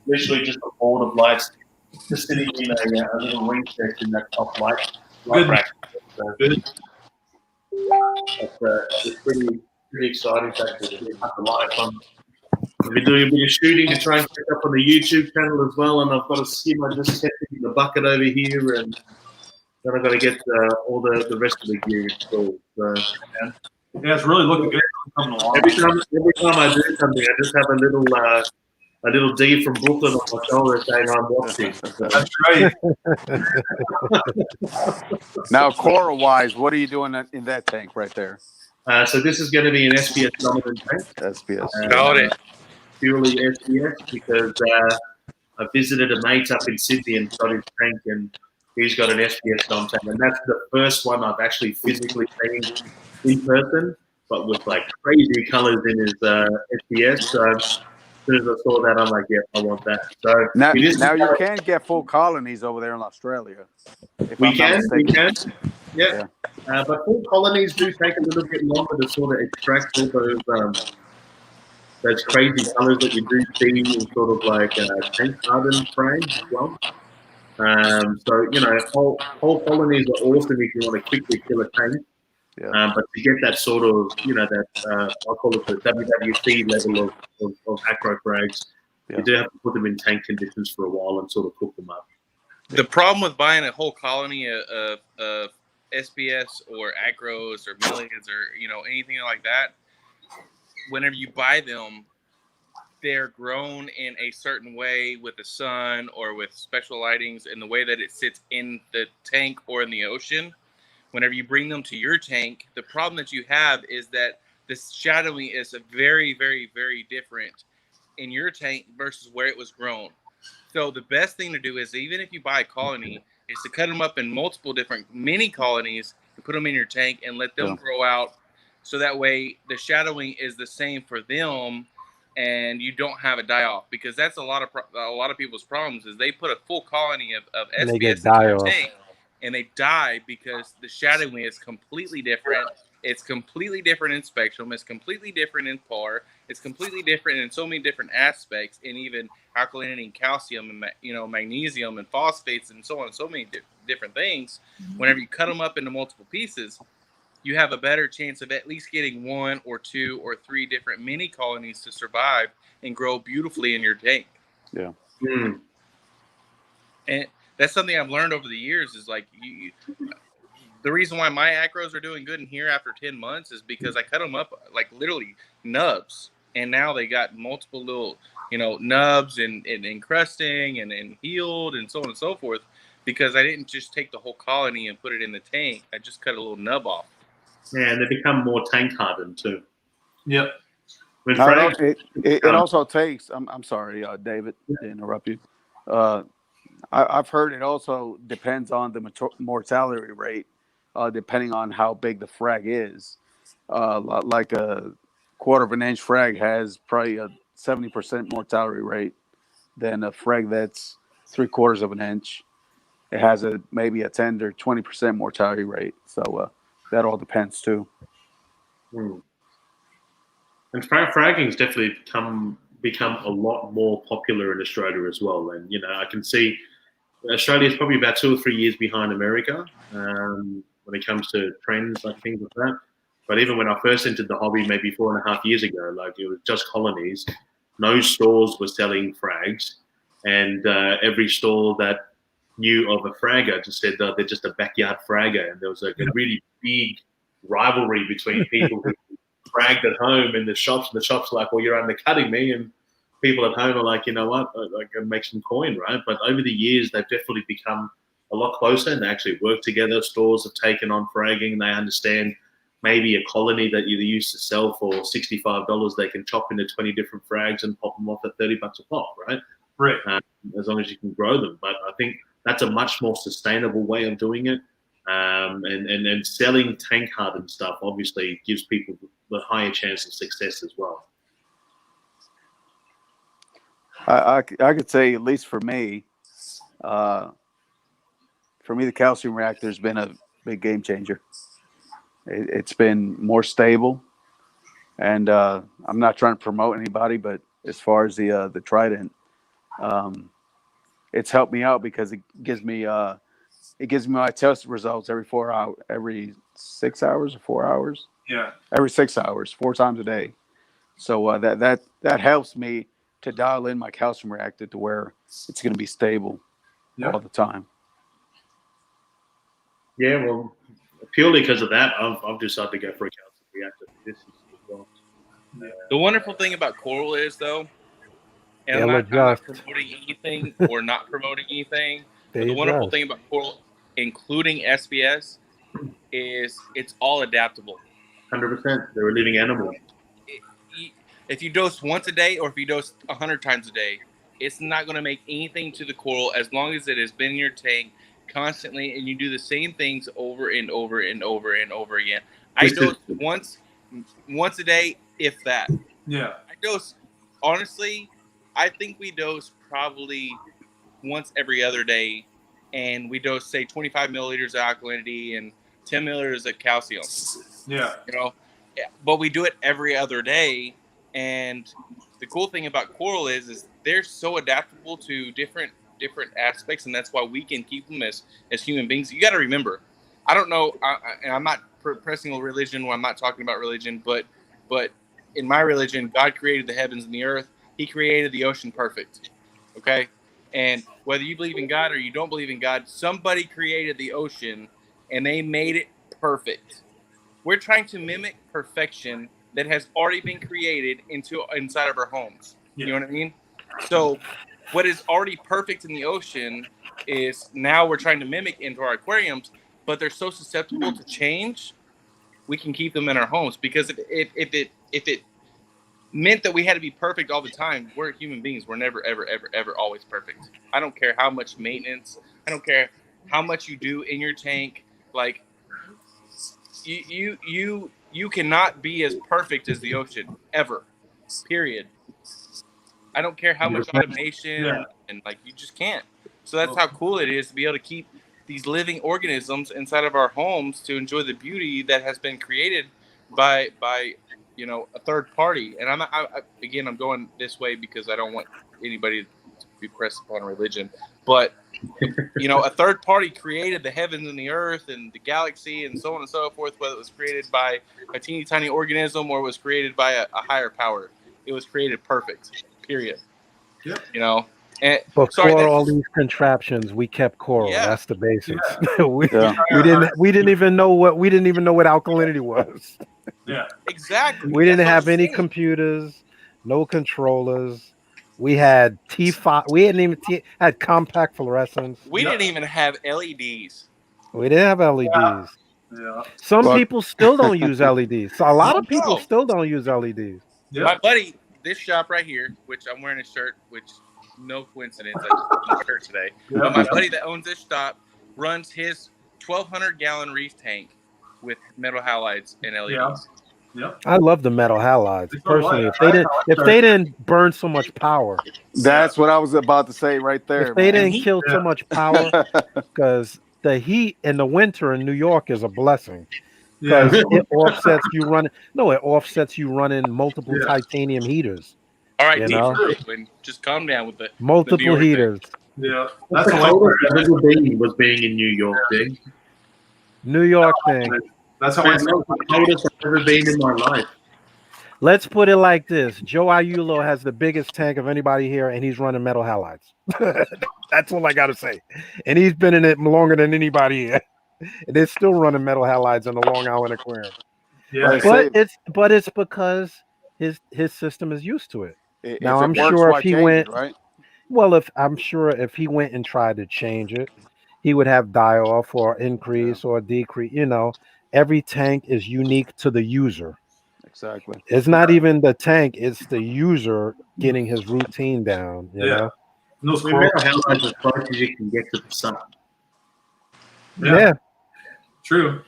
literally just a board of lights just sitting in a little recess in that top light rack. So it's pretty exciting to actually have the lights on. I've been doing a bit of shooting to try and pick up on the YouTube channel as well, and I've got a skim I just set in the bucket over here, and then I've got to get all the rest of the gear installed. So, yeah, it's really looking good. Coming along. Every time I do something, I just have a little Dee from Brooklyn on my shoulder saying I'm watching. So. That's right. Now, coral-wise, what are you doing in that tank right there? So this is going to be an SPS dominant tank. SPS. Got it. Purely SPS because I visited a mate up in Sydney and got his tank, and he's got an SPS dom tank, and that's the first one I've actually physically seen in person, but with like crazy colors in his SPS. So as soon as I saw that, I'm like, yeah, I want that. So now you can get full colonies over there in Australia. We can. Yeah. But full colonies do take a little bit longer to sort of extract all those crazy colors that you do see in sort of like tank hardened frames as well. So whole colonies are awesome if you want to quickly kill a tank. Yeah. But to get that sort of, I'll call it the WWC level of acro frags, you do have to put them in tank conditions for a while and sort of cook them up. The problem with buying a whole colony of SPS or acros or millions or anything like that, whenever you buy them, they're grown in a certain way with the sun or with special lightings and the way that it sits in the tank or in the ocean. Whenever you bring them to your tank, the problem that you have is that the shadowing is a very, very, very different in your tank versus where it was grown. So the best thing to do is, even if you buy a colony, is to cut them up in multiple different mini colonies and put them in your tank and let them grow out. So that way the shadowing is the same for them and you don't have a die off, because that's a lot of people's problems is they put a full colony of SPS in their tank and they die because the shadowing is completely different. It's completely different in spectrum. It's completely different in par. It's completely different in so many different aspects, and even alkalinity and calcium and magnesium and phosphates and so on, so many different things. Whenever you cut them up into multiple pieces, you have a better chance of at least getting 1 or 2 or 3 different mini colonies to survive and grow beautifully in your tank. Yeah. Mm. And that's something I've learned over the years is like the reason why my acros are doing good in here after 10 months is because I cut them up like literally nubs. And now they got multiple little, nubs and encrusting and healed and so on and so forth, because I didn't just take the whole colony and put it in the tank. I just cut a little nub off. Yeah, and they become more tank hardened too. Yep. No, it also takes. I'm sorry, David, to interrupt you. I've heard it also depends on the mortality rate, depending on how big the frag is. Like a 1/4 of an inch frag has probably a 70% mortality rate than a frag that's 3/4 of an inch. It has maybe a 10 or 20% mortality rate. So that all depends too. Hmm. And fragging's definitely become a lot more popular in Australia as well. And I can see Australia is probably about 2 or 3 years behind America when it comes to trends, like things like that. But even when I first entered the hobby, maybe 4.5 years ago, like it was just colonies. No stores were selling frags, and every store that knew of a fragger just said they're just a backyard fragger, and there was like a really big rivalry between people who fragged at home in the shops. And the shops were like, well, you're undercutting me, and people at home are like, you know what, I can make some coin, right? But over the years, they've definitely become a lot closer, and they actually work together. Stores have taken on fragging. They understand maybe a colony that you used to sell for $65, they can chop into 20 different frags and pop them off at $30 a pop, right? Right. As long as you can grow them. But I think that's a much more sustainable way of doing it. And selling tank hardened stuff obviously gives people the higher chance of success as well. I could say, at least for me, the calcium reactor has been a big game changer. It's been more stable, and I'm not trying to promote anybody, but as far as the Trident, it's helped me out because it gives me my test results every 6 hours or 4 hours. Yeah. Every 6 hours, 4 times a day. So that helps me to dial in my calcium reactor to where it's going to be stable all the time. Yeah, well, purely because of that, I've decided to go for a calcium reactor for this as well. The wonderful thing about coral is, though, and I'm not promoting anything or not promoting anything, but the wonderful thing about coral, including SBS, is it's all adaptable. 100%. They're a living animal. If you dose once a day or if you dose 100 times a day, it's not going to make anything to the coral as long as it has been in your tank constantly and you do the same things over and over and over and over again. I dose once a day, if that. Yeah. I dose, honestly, I think we dose probably once every other day, and we dose, say, 25 milliliters of alkalinity and 10 milliliters of calcium. Yeah. But we do it every other day. And the cool thing about coral is they're so adaptable to different aspects, and that's why we can keep them as human beings. You got to remember, I don't know, and I'm not pressing a religion when I'm not talking about religion, but in my religion, God created the heavens and the earth. He created the ocean perfect. Okay? And whether you believe in God or you don't believe in God, somebody created the ocean and they made it perfect. We're trying to mimic perfection that has already been created inside of our homes. You know what I mean? So what is already perfect in the ocean is now we're trying to mimic into our aquariums, but they're so susceptible to change. We can keep them in our homes, because if it meant that we had to be perfect all the time, we're human beings. We're never, ever, ever, ever always perfect. I don't care how much maintenance. I don't care how much you do in your tank. Like you cannot be as perfect as the ocean ever. Period. I don't care how much automation and you just can't. So that's how cool it is to be able to keep these living organisms inside of our homes to enjoy the beauty that has been created by a third party, and I'm going this way because I don't want anybody to be pressed upon religion, but a third party created the heavens and the earth and the galaxy and so on and so forth, whether it was created by a teeny tiny organism or was created by a higher power. It was created perfect, period. Yeah. And before all these contraptions, we kept coral. Yeah. That's the basics. we didn't even know what alkalinity was. Yeah, exactly. We didn't have any computers, no controllers. We had T5. We hadn't even had compact fluorescents. We didn't even have LEDs. We didn't have LEDs. Yeah. Some people still don't use LEDs. So a lot of people still don't use LEDs. Yeah. My buddy, this shop right here, which I'm wearing a shirt, which no coincidence, I just got a shirt today. Yeah. But my buddy that owns this shop runs his 1,200-gallon reef tank with metal halides and LEDs. Yeah. Yep. I love the metal halides personally. If they didn't burn so much power, that's what I was about to say right there. If they didn't kill so much power, because the heat in the winter in New York is a blessing. Because it offsets you running. No, it offsets you running multiple titanium heaters. All right, just calm down with the multiple the heaters. Yeah, that's the coldest I've ever been was being in New York, dude. New York thing. That's how the coldest I've ever been in my life. Let's put it like this: Joe Aiello has the biggest tank of anybody here, and he's running metal halides. That's all I got to say. And he's been in it longer than anybody here. And they're still running metal halides in the Long Island Aquarium. Yeah, but it's because his system is used to it. Now I'm works, sure if he went, right? well, if he went and tried to change it, he would have die off or increase or decrease. Every tank is unique to the user. Exactly. It's not even the tank; it's the user getting his routine down. You know. Those metal halides as close as you can get to the sun. Yeah. True.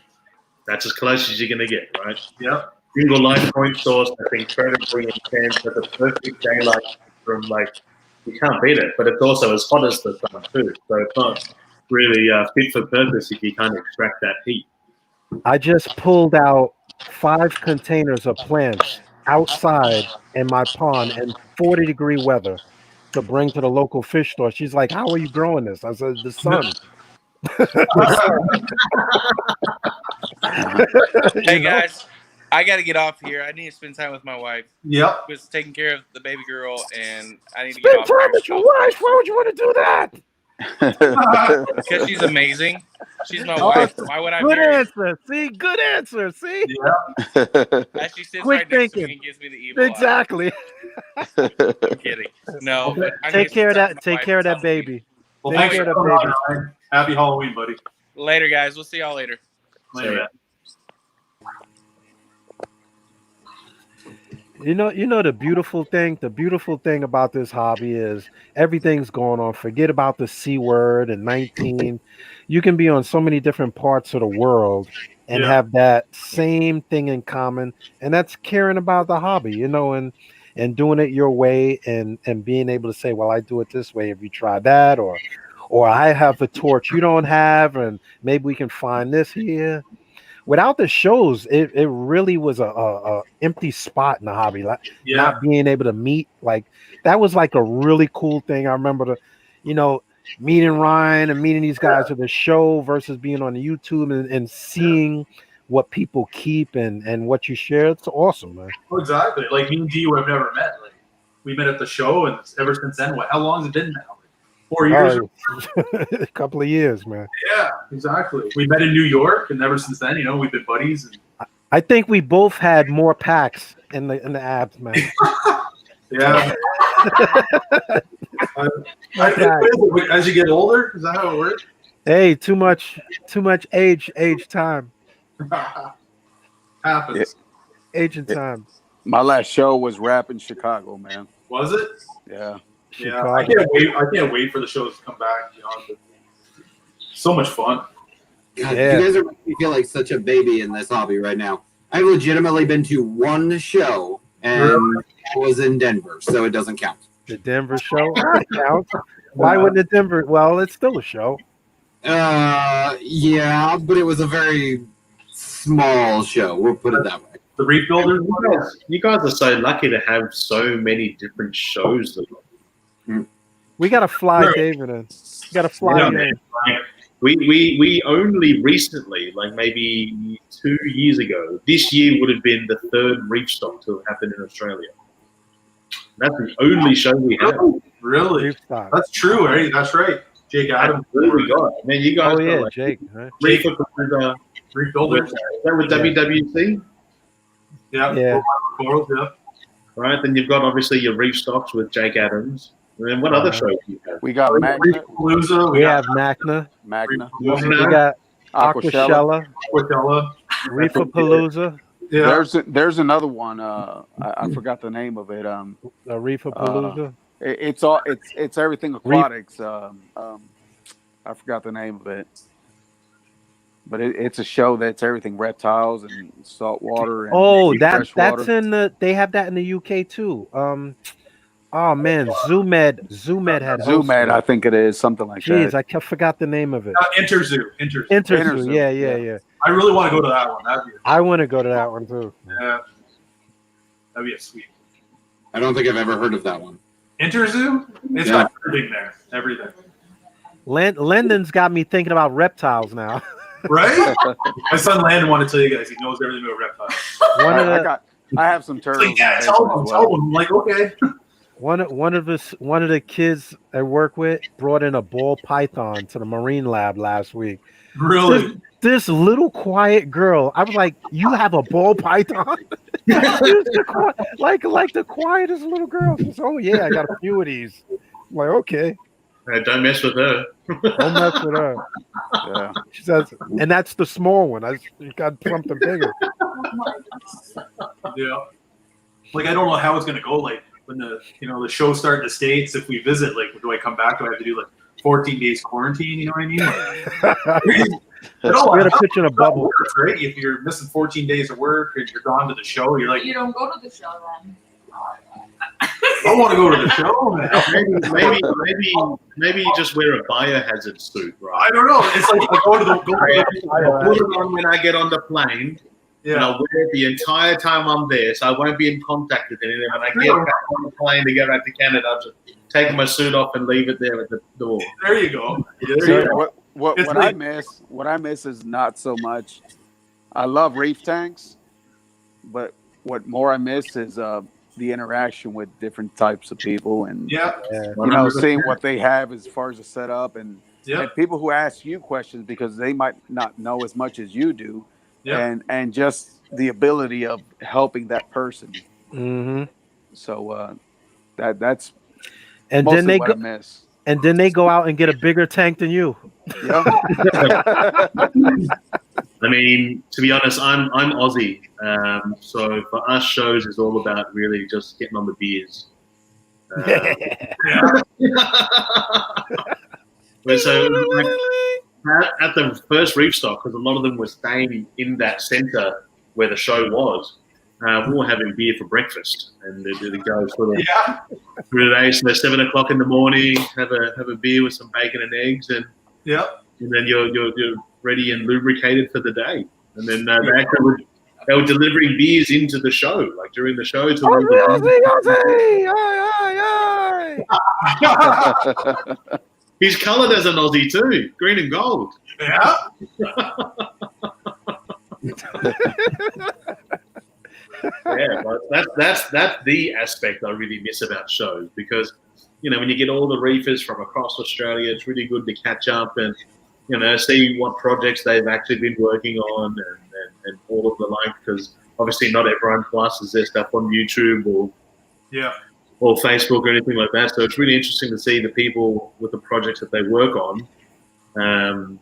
That's as close as you're going to get, right? Yeah. Single light point source that's incredibly intense with a perfect daylight from you can't beat it, but it's also as hot as the sun too. So it's not really fit for purpose if you can't extract that heat. I just pulled out 5 containers of plants outside in my pond in 40-degree weather to bring to the local fish store. She's like, "How are you growing this?" I said, "The sun." Hey guys, I got to get off here. I need to spend time with my wife. Yep. Who's taking care of the baby girl, and I need to Spend get off time here. with your wife. Why would you want to do that? Because she's amazing. She's my wife. Why would I Good marry her? answer. See, good answer. See, As she sits quick right next to thinking. me and gives me the evil Exactly. eye. I'm kidding. No, but I need Take to care of spend time that. with Take my care of wife. that baby. Well, Take thanks care for of that coming baby. on, Ryan. Happy Halloween, buddy. Later, guys. We'll see y'all later. Later, man. You know the beautiful thing about this hobby is everything's going on. Forget about the C word and 19. You can be on so many different parts of the world and have that same thing in common, and that's caring about the hobby, and doing it your way and being able to say, well, I do it this way. Have you tried that? Or I have the torch you don't have, and maybe we can find this here. Without the shows, it really was a empty spot in the hobby. Not being able to meet, that was like a really cool thing. I remember meeting Ryan and meeting these guys at the show versus being on YouTube and seeing what people keep and what you share. It's awesome, man. Oh, exactly. Like me and Dee have never met. We met at the show, and ever since then, how long has it been now? 4 years? A couple of years, man. Yeah, exactly. We met in New York, and ever since then, we've been buddies. And I think we both had more packs in the abs, man. Yeah. As you get older, is that how it works? Hey, too much age time. Happens. Age and time. My last show was Rap in Chicago, man. Was it? Yeah. Yeah, I can't wait for the shows to come back. So much fun. God, you guys are making me feel like such a baby in this hobby right now. I've legitimately been to one show, and it was in Denver, so it doesn't count. The Denver show? That counts. Why wouldn't the Denver? Well, it's still a show. Yeah, but it was a very small show. We'll put it that way. The Reef Builders. You guys are so lucky to have so many different shows. We gotta fly Sure. David in. We gotta fly Yeah, you man. in. Like, we only recently, like maybe 2 years ago, this year would have been the third reef stock to have happened in Australia. That's the only show we have. Really? Reef stock. That's true, right? That's right. Jake Adams. That's what we got. Man, you guys Oh got yeah, like Jake. Right? Reef Reef Builders. is that with WWC? Yeah. Yeah. Corals, yeah. Right, then you've got obviously your reef stocks with Jake Adams. And then what other shows do you have? We got Reef Magna. Palooza. We have Magna. Magna. We got Aquashella. Aquatella. Reefapalooza. Yeah. There's another one. I forgot the name of it. Reefapalooza. It's everything aquatics. I forgot the name of it. But it's a show that's everything reptiles and saltwater. And Oh, fresh that's water. in the. They have that in the UK too. Oh man, Zoomed had Zoomed, I think it is something like Jeez, that. I forgot the name of it. Interzoo. Interzoo. Yeah. I really want to go to that one. I want to go to that one too. Yeah. That'd be a sweet. I don't think I've ever heard of that one. Interzoo? It's got everything there. Everything. Landon's got me thinking about reptiles now. Right? My son Landon wanted to tell you guys he knows everything about reptiles. I have some turtles. Like, yeah, tell them. I'm like, okay. One of the kids I work with brought in a ball python to the marine lab last week. Really? This little quiet girl. I was like, "You have a ball python?" like the quietest little girl. She said, "Oh yeah, I got a few of these." I'm like, okay. Don't mess with her. Don't mess with her. Yeah. She says, and that's the small one. I got something bigger. Yeah. Like I don't know how it's gonna go. Like when the show start in the States, if we visit, like do I come back? Do I have to do like 14 days quarantine? You know what I mean? We're gonna put you in a bubble. Works, right? If you're missing 14 days of work and you're gone to the show, you're like, You don't go to the show then. I want to go to the show, man. Maybe you just wear a biohazard suit, right? I don't know. It's like I go to the I'll put it on when I get on the plane. Yeah. And I'll wear it the entire time I'm there, so I won't be in contact with anyone. When I get back on the plane to go back to Canada, I'll just take my suit off and leave it there at the door. There you go. What I miss is not so much. I love reef tanks, but what more I miss is the interaction with different types of people and seeing what they have as far as the setup and people who ask you questions because they might not know as much as you do. Yeah. And just the ability of helping that person. Mm-hmm. So that's and mostly then they what go I miss. and then they go out and get a bigger tank than you. Yeah. I mean, to be honest, I'm Aussie, so for us shows is all about really just getting on the beers. So at the first reef stock, because a lot of them were staying in that centre where the show was, we were having beer for breakfast, and the guys sort of through the day. So 7 o'clock in the morning, have a beer with some bacon and eggs, and then you're ready and lubricated for the day. And then they were delivering beers into the show, like during the show. He's coloured as an Aussie too, green and gold. Yeah. Yeah, but that's the aspect I really miss about shows, because when you get all the reefers from across Australia, it's really good to catch up and see what projects they've actually been working on and all of the like, because obviously not everyone classes their stuff on YouTube or Facebook or anything like that. So it's really interesting to see the people with the projects that they work on, and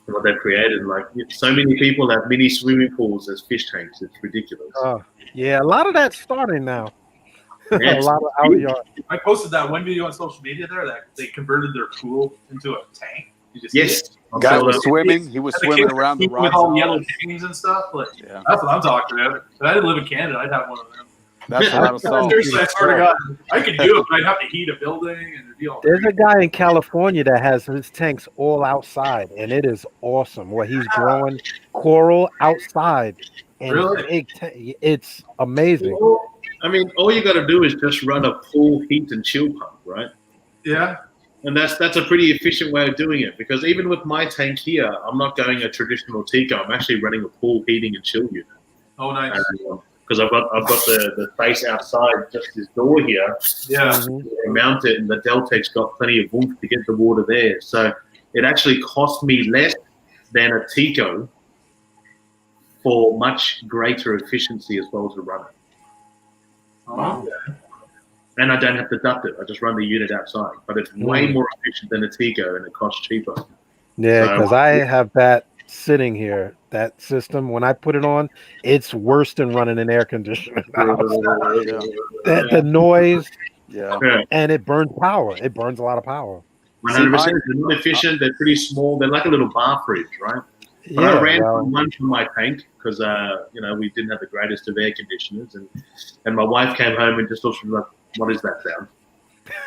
what they've created. Like so many people have mini swimming pools as fish tanks. It's ridiculous. Oh, yeah, a lot of that's starting now. Yeah, a lot of out yard. I posted that one video on social media there that they converted their pool into a tank. Yes. Guy was swimming. He was swimming around the rocks. With all the yellow tangles and stuff. Like, that's what I'm talking about. If I didn't live in Canada, I'd have one of them. That's a lot of salt. Seriously, I swear to God, I could do it, but I'd have to heat a building and it'd be all. There's a guy in California that has his tanks all outside, and it is awesome. Where he's growing coral outside, and Really? it's amazing. I mean, all you got to do is just run a pool heat and chill pump, right? Yeah. And that's a pretty efficient way of doing it, because even with my tank here, I'm not going a traditional Tico. I'm actually running a pool heating and chill unit. Oh, nice. Because I've got the space outside just this door here. Yeah. Mount it, and the Deltec's got plenty of oomph to get the water there. So it actually cost me less than a Tico for much greater efficiency as well as a runner. Oh, okay. And I don't have to duct it. I just run the unit outside. But it's way more efficient than a Tico, and it costs cheaper. Yeah, So- because I have that sitting here. That system, when I put it on, it's worse than running an air conditioner. The noise, Yeah. and it burns power. It burns a lot of power. 100%. They're not efficient. They're pretty small. They're like a little bar fridge, right? But I ran one for my tank because we didn't have the greatest of air conditioners, and my wife came home and just looked like, "What is that sound?"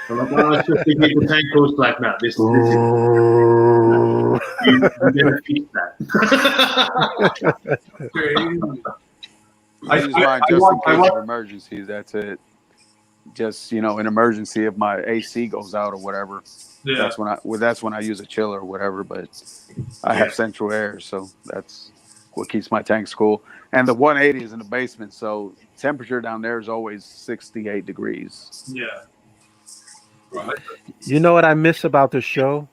I'm like, "Oh, it's just the tank." Was like, "No, this is you gotta fix that." I use mine just in case of emergencies. That's it. Just in emergency, if my AC goes out or whatever, that's when I use a chiller or whatever. But I have central air, so that's what keeps my tanks cool. And the 180 is in the basement, so temperature down there is always 68 degrees. Yeah. Right. You know what I miss about the show?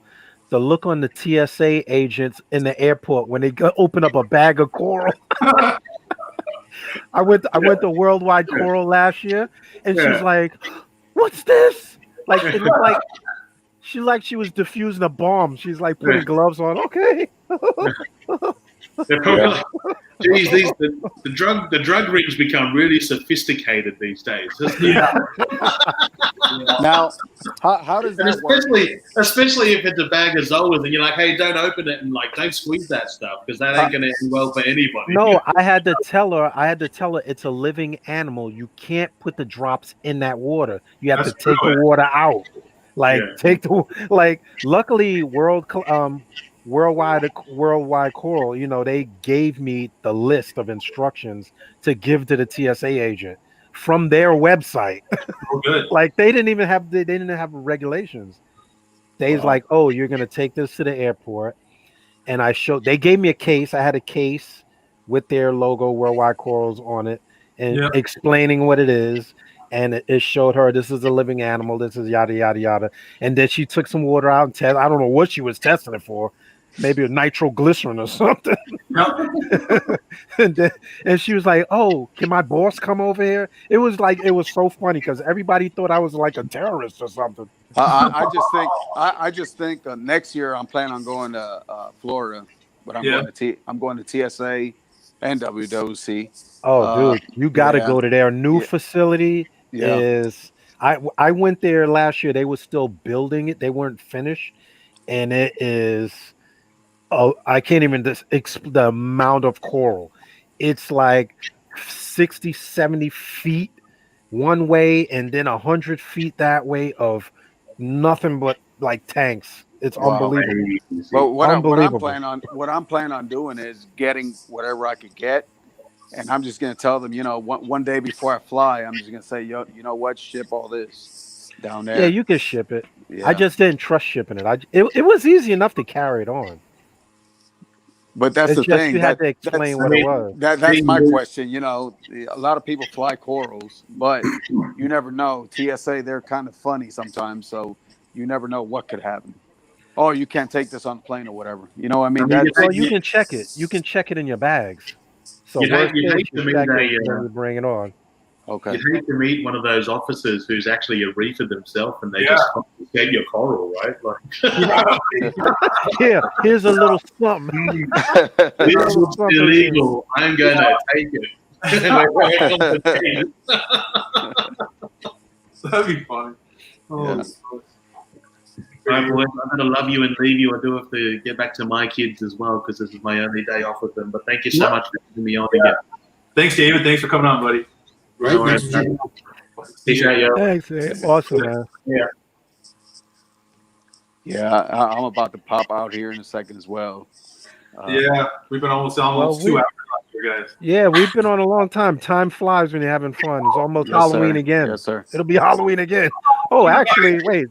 The look on the TSA agents in the airport when they open up a bag of coral. I went to Worldwide Coral last year, and she's like, "What's this?" Like it looked like she was diffusing a bomb. She's like putting gloves on. Okay. They're probably like, geez, the drug rings become really sophisticated these days. Now, how does that work? Especially if it's a bag of Zoas and you're like, hey, don't open it and don't squeeze that stuff because that ain't gonna end well for anybody. No, I had to tell her it's a living animal. You can't put the drops in that water. You have to take the water out. Luckily Worldwide Coral, they gave me the list of instructions to give to the TSA agent from their website. Oh, good. they didn't have regulations. They's like, "Oh, you're gonna take this to the airport," and they gave me a case. I had a case with their logo, Worldwide Corals, on it, and explaining what it is. And it showed her this is a living animal. This is yada yada yada. And then she took some water out and tested. I don't know what she was testing it for. Maybe a nitroglycerin or something. and she was like, "Oh, can my boss come over here?" It was so funny because everybody thought I was like a terrorist or something. I just think next year I'm planning on going to Florida, but I'm going to TSA and WWC. Oh, dude, you got to go to their new facility. Is I went there last year. They were still building it. They weren't finished, and it is. Oh, I can't even the amount of coral. It's like 60, 70 feet one way, and then 100 feet that way of nothing but tanks. It's unbelievable. But what I'm planning on doing is getting whatever I could get. And I'm just going to tell them, one day before I fly, I'm just going to say, you know what, ship all this down there. Yeah, you can ship it. Yeah. I just didn't trust shipping it. It was easy enough to carry it on. But that's the thing. You had to explain what it was. That's my question. A lot of people fly corals, but you never know. TSA, they're kind of funny sometimes, so you never know what could happen. Oh, you can't take this on the plane or whatever. You know what I mean? You can check it. You can check it in your bags. So you hate to meet bring it on. Okay. You hate to meet one of those officers who's actually a reefer themselves, and they just confiscate your coral, right? Here's a little something. This is illegal. I'm gonna take it. That'd be funny. Oh. I'm going to love you and leave you. I do have to get back to my kids as well because this is my only day off with them. But thank you so much for having me on again. Thanks, David. Thanks for coming on, buddy. Right. Appreciate you. Thanks, man. Awesome, man. Yeah, I'm about to pop out here in a second as well. We've been almost 2 hours here. you guys. Yeah, we've been on a long time. Time flies when you're having fun. It's almost Yes, Halloween sir. again. Yes, sir. It'll be Halloween again. Oh, actually, wait.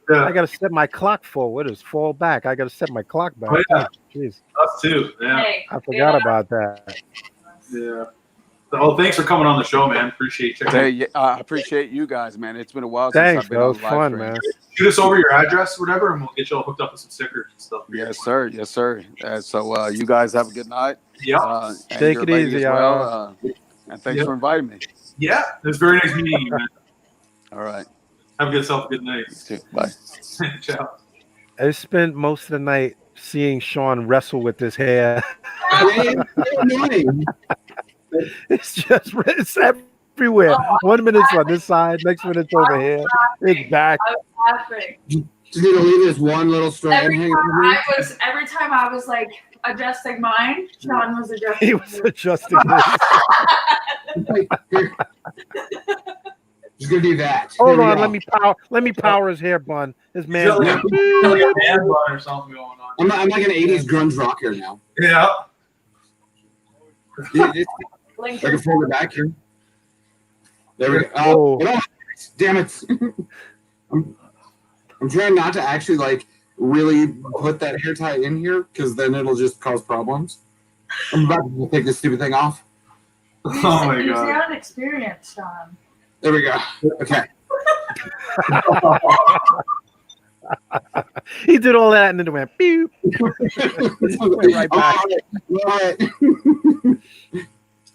Yeah. I gotta set my clock forward. It's fall back. I gotta set my clock back. Oh, yeah. Jeez, Us too. Yeah. Hey, I forgot about that. Yeah. Oh, thanks for coming on the show, man. Appreciate you. Hey, I appreciate you guys, man. It's been a while Thanks, since I've been that on was the live fun, stream. man. Shoot us over your address or whatever, and we'll get you all hooked up with some stickers and stuff. Yes, sir. Yes, sir. So you guys have a good night. Yeah. And Take your it lady easy, as well. And thanks Yep. for inviting me. Yeah. It was very nice meeting you, man. All right. Have a good self. Good night. You too. Bye. Ciao. I spent most of the night seeing Sean wrestle with his hair. Annoying. It's everywhere. 1 minute it's on this side, next minute it's over here. It's back. I was laughing. Just need to leave this one little strand Every hanging. time I was like adjusting mine, Sean was adjusting. He was his. adjusting his. Just gonna do that. Hold There we on, go. let me power his hair bun. His man. Like a man bun or something going on. I'm like an 80s grunge rocker now. Yeah. I can fold it back here. There we go. Oh. Oh, damn it. I'm trying not to actually like really put that hair tie in here because then it'll just cause problems. I'm about to take this stupid thing off. Oh my You god. sound experienced, Sean. There we go. Okay. He did all that and then it went pew. Went right back. All right.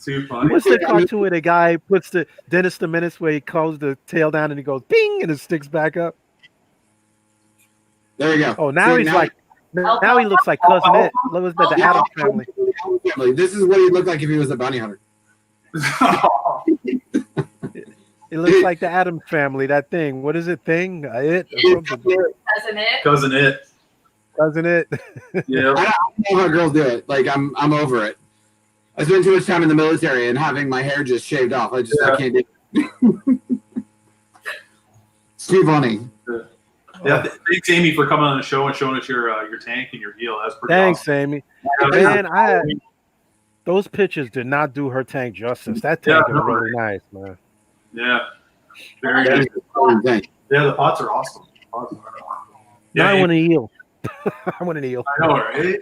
Too funny. What's the cartoon where the guy puts the Dennis the Menace where he calls the tail down and he goes ping and it sticks back up? There you go. Oh, now See, he's like, now he looks like Cousin It. Look at the Yeah. Addams Family. This is what he'd look like if he was a bounty hunter. It looks like the Addams Family. That thing. What is it? Thing? It? Or something. Doesn't it? Cousin It. Doesn't it? Yeah. I don't know how girls do it. Like I'm over it. I spent too much time in the military and having my hair just shaved off. I can't do it. It's too funny. Yeah. Thanks, Amy, for coming on the show and showing us your tank and your deal. That's pretty Thanks, awesome. Amy. Man, those pictures did not do her tank justice. That tank is really nice, man. Yeah. Very good. Yeah, the pots are awesome. Yeah, I want an eel. I want an eel. I know, right?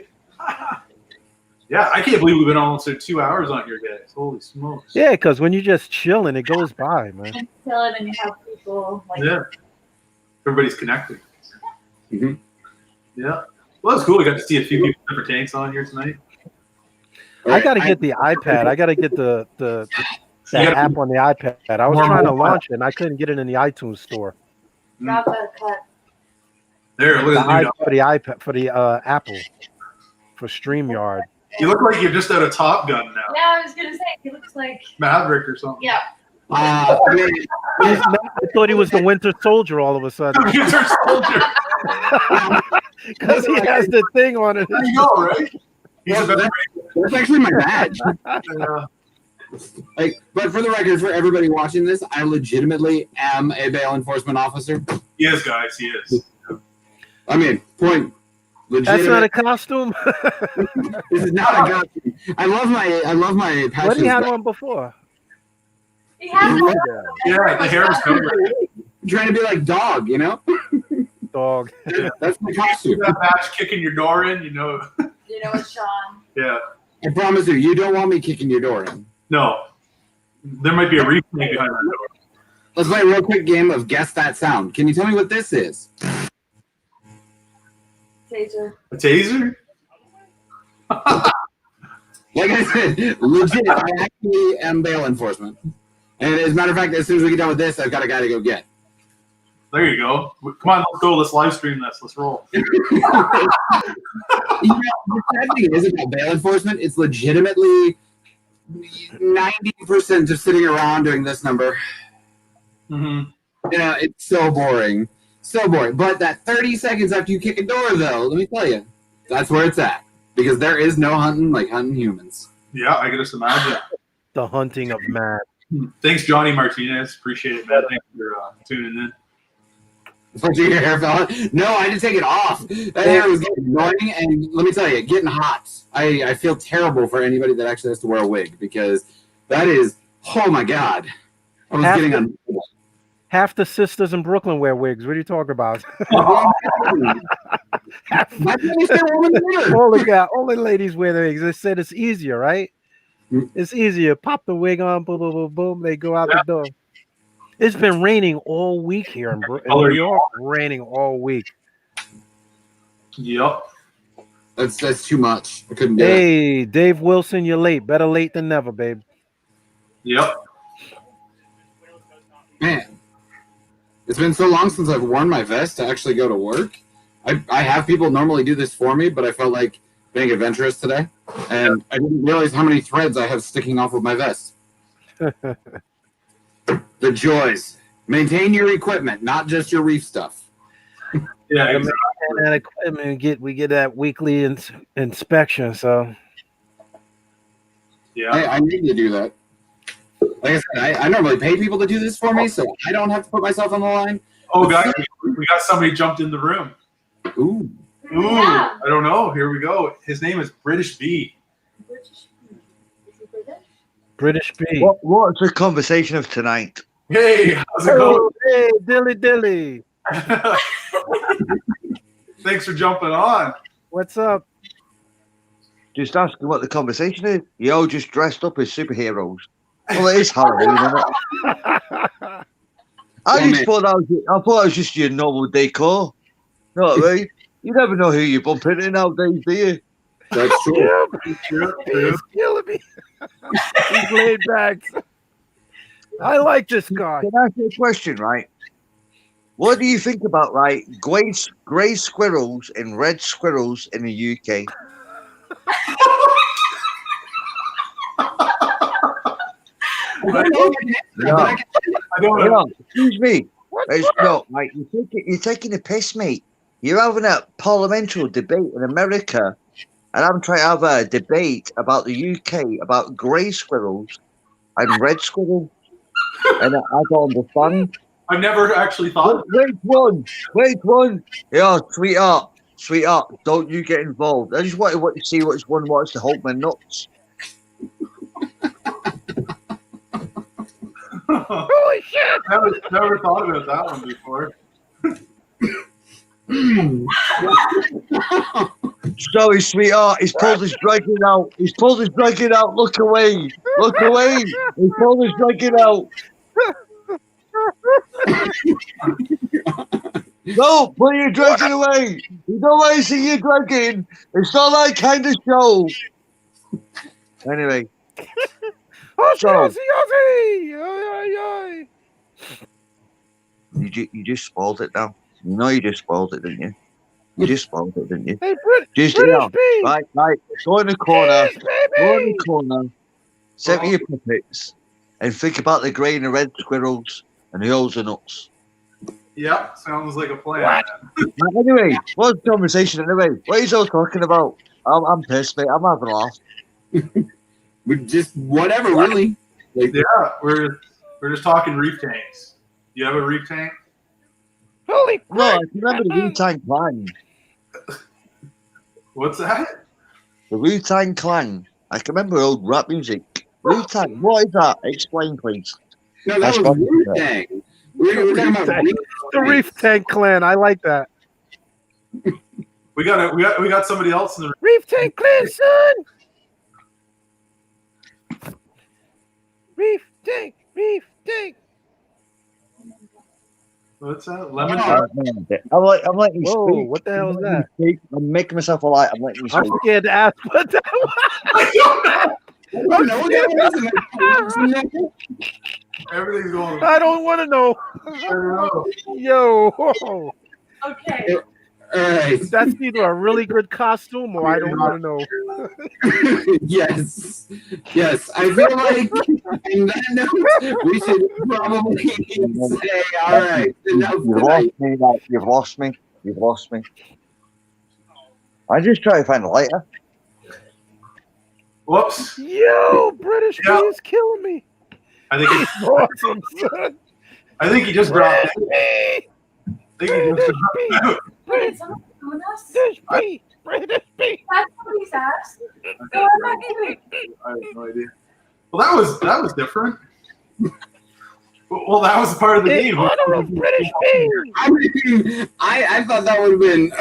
Yeah, I can't believe we've been almost 2 hours on here, guys. Holy smokes. Yeah, because when you're just chilling, it goes by, man. And chilling and you have people like Yeah. Everybody's connected. Mhm. Yeah. Well, that's cool. We got to see a few people with different tanks on here tonight. I got to get the iPad. I got to get the app on the iPad. I was trying to launch it, and I couldn't get it in the iTunes store. drop a cut. There, look at the For the iPad, for the Apple, for StreamYard. You look like you're just out of Top Gun now. Yeah, I was gonna say he looks like Maverick or something. yeah. I thought he was the Winter Soldier all of a sudden. Winter Soldier. Because he has the thing on it. There you go, right? That's actually my badge. Yeah. Like, but for the record, for everybody watching this, I legitimately am a bail enforcement officer. He is, guys. He is. I mean, point. That's not a costume. This is not a costume. I love my passion. What he had on before? He has Yeah, the hair was covered. Trying to be like dog, you know? Dog. That's my costume. That match kicking your door in, you know. You know what, Sean? Yeah. I promise you don't want me kicking your door in. No. There might be a reef tank behind that door. Let's play a real quick game of guess that sound. Can you tell me what this is? Taser. A taser? Like I said, legit, I actually am bail enforcement. And as a matter of fact, as soon as we get done with this, I've got a guy to go get. There you go. Come on, let's go. Let's live stream this. Let's roll. You know, the sad thing is about bail enforcement, it's legitimately 90% of sitting around doing this number. Mm-hmm. Yeah, it's so boring. So boring. But that 30 seconds after you kick a door, though, let me tell you, that's where it's at. Because there is no hunting like hunting humans. Yeah, I can just imagine. The hunting of man. Thanks, Johnny Martinez. Appreciate it, man. Thanks for tuning in. Especially your hair fell out. No, I didn't take it off. That hair was getting annoying, and let me tell you, getting hot. I feel terrible for anybody that actually has to wear a wig because that is, oh my god. I was getting on. Half the sisters in Brooklyn wear wigs. What are you talking about? all the ladies wear the wigs. They said it's easier, right? It's easier. Pop the wig on, boom, boom, boom, boom. They go out the door. It's been raining all week here in New York. Raining all week. Yep. That's too much. I couldn't do it. Hey, Dave Wilson, you're late. Better late than never, babe. Yep. Man, it's been so long since I've worn my vest to actually go to work. I have people normally do this for me, but I felt like being adventurous today, and I didn't realize how many threads I have sticking off of my vest. The joys. Maintain your equipment, not just your reef stuff. Yeah, exactly. That equipment, we get that weekly inspection. So, yeah, I need to do that. Like I said, I normally pay people to do this for me, so I don't have to put myself on the line. Oh, guys, we got somebody jumped in the room. Ooh. I don't know. Here we go. His name is British Bee. British Bee. What's the conversation of tonight? Hey, how's it going? Hey, dilly. Thanks for jumping on. What's up? Just asking what the conversation is. You all just dressed up as superheroes. Well, it is Halloween, isn't it? I thought that was just your normal decor. You know what I mean? You never know who you bump into nowadays, do you? That's true. He's killing me. He's laid back. I like this guy. Can I ask you a question, right? What do you think about, right, grey squirrels and red squirrels in the UK? Excuse me. It's not, mate. You're taking a piss, mate. You're having a parliamentary debate in America, and I'm trying to have a debate about the UK about grey squirrels and red squirrels. And I don't understand. I've never actually thought. Wait one. Yeah, sweetheart, don't you get involved. I just wanted to see which one wants to hold my nuts. Holy shit! Never thought about that one before. Sorry, sweetheart. He's pulled his dragon out. Look away. He's pulled his dragon out. No, put your dragon away. You don't want to see your dragon. It's not that kind of show. Anyway. You just spoiled it now. You know you just spoiled it, didn't you? You just spoiled it, didn't you? Hey, Just right. Go in the corner. Set me your puppets and think about the grey and the red squirrels and the holes and nuts. Yep, sounds like a plan. Anyway, what's the conversation anyway? What are you all talking about? I'm pissed, mate. I'm having a laugh. We just whatever, really. Yeah, we're just talking reef tanks. You have a reef tank? Holy crap! No, I remember the Wu-Tang Clan. What's that? The Wu-Tang Clan. I can remember old rap music. Wu-Tang. What is that? Explain, please. No, that was Wu-Tang. We're talking about the Reef Tank Clan. I like that. We got somebody else in the Reef Tank Clan, son. Reef Tank. What's that? Lemon? I'm letting you Whoa, speak. what the hell is that? I'm making myself a light. I'm letting you speak. I'm scared to ask what that was. Everything's going. I don't want to know. Yo. Okay. All right. That's either a really good costume or I don't want to know. Yes. I feel like in that note, we should probably say, all right, You've lost me. I just try to find a lighter. Whoops. Yo, British Bee is killing me. I think he's awesome, son. I think he just dropped in. I think he just Wait, someone doing this? British B. That's what he's asked. So I'm not kidding. I have no idea. Well, that was different. Well, that was part of the game. Honor of British B. I mean, I thought that would have been.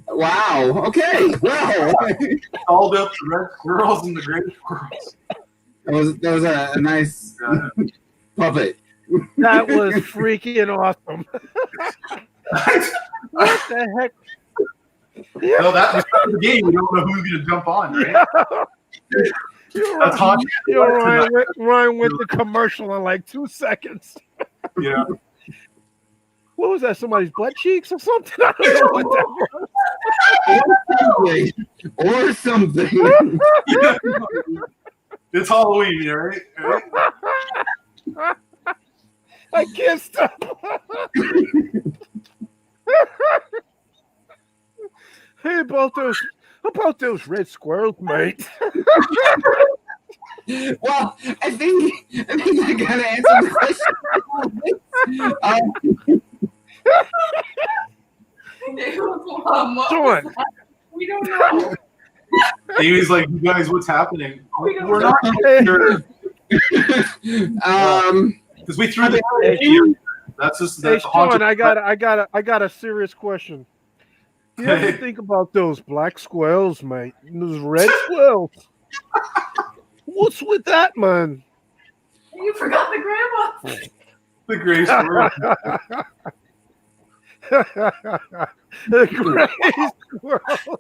Wow. Okay. Well, Called up the red squirrels and the gray squirrels. that was a nice puppet. That was freaking awesome. What the heck? No, that was part of the game. We don't know who's going to jump on, right? That's hot. Ryan went the commercial in like 2 seconds. Yeah. What was that? Somebody's butt cheeks or something? I don't know what that was. Or something. It's Halloween, right? I can't stop. Hey, about those red squirrels, mate. Well, I think I gotta answer the question. Sean. We don't know. He was like, "You guys, what's happening? We don't We're know. not sure." Because we threw the game. That's just Hey, that's Sean, I got a serious question. You ever Okay. think about those black squirrels, mate? Those red squirrels. What's with that, man? You forgot the grandma. the gray squirrel. The gray squirrel.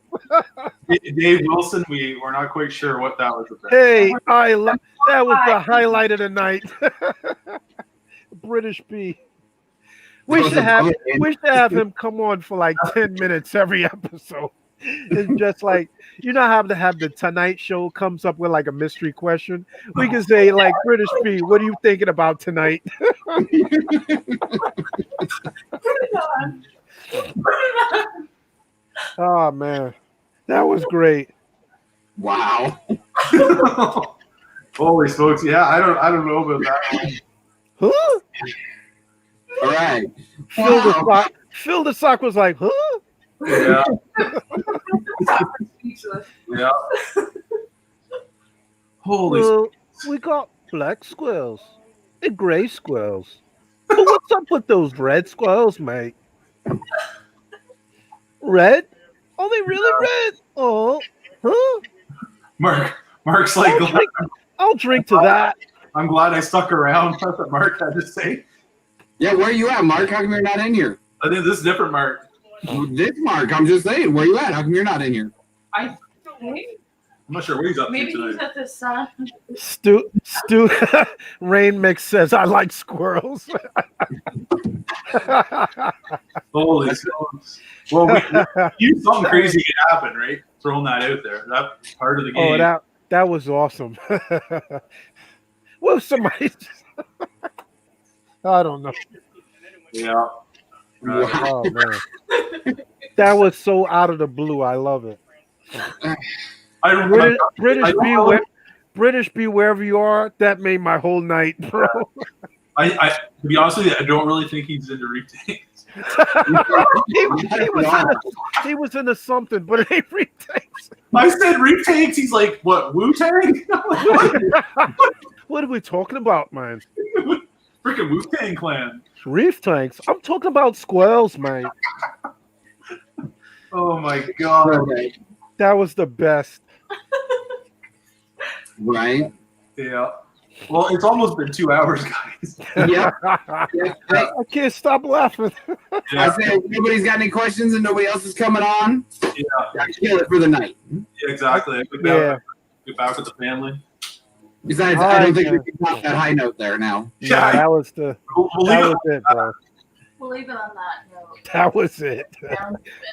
Dave Wilson, we're not quite sure what that was about. Hey, that was the highlight of the night. British B. We should have him come on for like 10 minutes every episode. It's just like, you know how to have the Tonight Show comes up with like a mystery question. We can say like, British B, what are you thinking about tonight? Put it on. Put it on. Oh man, that was great. Wow. Holy smokes! Yeah, I don't know about that one. Huh? All right. Phil the sock was like, huh? Yeah. Yeah. Holy. Well, we got black squirrels and gray squirrels. But what's up with those red squirrels, mate? Red? Are they really red? Oh, huh? Mark's like, I'll drink to that. I'm glad I stuck around. That's what Mark had to say. Yeah, where are you at, Mark? How come you're not in here? I think this is different, Mark. This Mark, I'm just saying, where you at? How come you're not in here? I think I'm not sure what he's up maybe to he's tonight. at the sun. Stu Rain Mix says I like squirrels. Holy smokes. Well, you something crazy could happen, right? Throwing that out there. That's part of the game. Oh, that was awesome. Well, somebody I don't know. Yeah. Oh man. That was so out of the blue. I love it. British B, wherever you are, that made my whole night, bro. I to be honest with you, I don't really think he's into reef tanks. he was into something, but it ain't reef tanks. I said reef tanks. He's like, what, Wu-Tang? What are we talking about, man? Freaking Wu-Tang Clan. Reef tanks. I'm talking about squirrels, man. Oh my god. That was the best. Right? Yeah. Well, it's almost been 2 hours, guys. Yeah. I can't stop laughing. I said, if nobody's got any questions and nobody else is coming on, Yeah. kill it for the night. Yeah, exactly. Get back with the family. Besides, I don't think we can top that high note there now. Yeah, that was it, bro. We'll leave it on that note. That was it.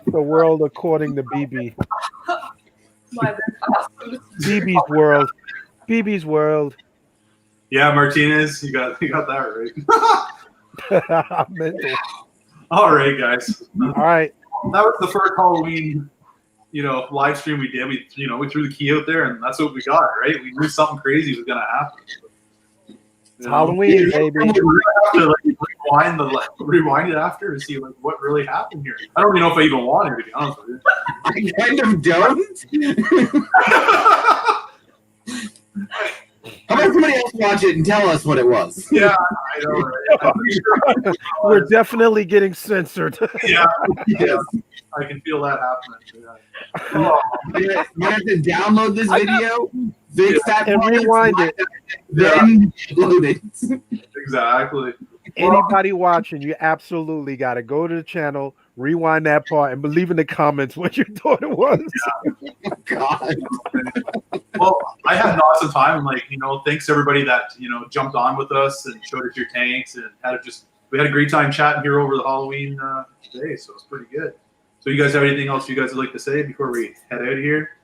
The world according to BB. BB's world. BB's world. Yeah, Martinez, you got that right. Mental. All right, guys. All right. That was the first Halloween, live stream we did. We threw the key out there, and that's what we got, right? We knew something crazy was gonna happen. It's Halloween, baby. We're gonna have to, rewind it after to see like what really happened here. I don't even know if I even wanted to be honest with you. I kind of don't. How about somebody else watch it and tell us what it was? Yeah, I know. Right? I'm pretty sure We're definitely getting censored. yeah, I can feel that happening. Yeah. Oh, You have to download this video, fix that and part, rewind it. then load it. exactly. Anybody watching, you absolutely got to go to the channel, rewind that part, and leave in the comments what you thought it was. God. Well, I had an awesome time, and like thanks to everybody that jumped on with us and showed us your tanks, and we had a great time chatting here over the Halloween day, so it's pretty good. So you guys have anything else you guys would like to say before we head out of here?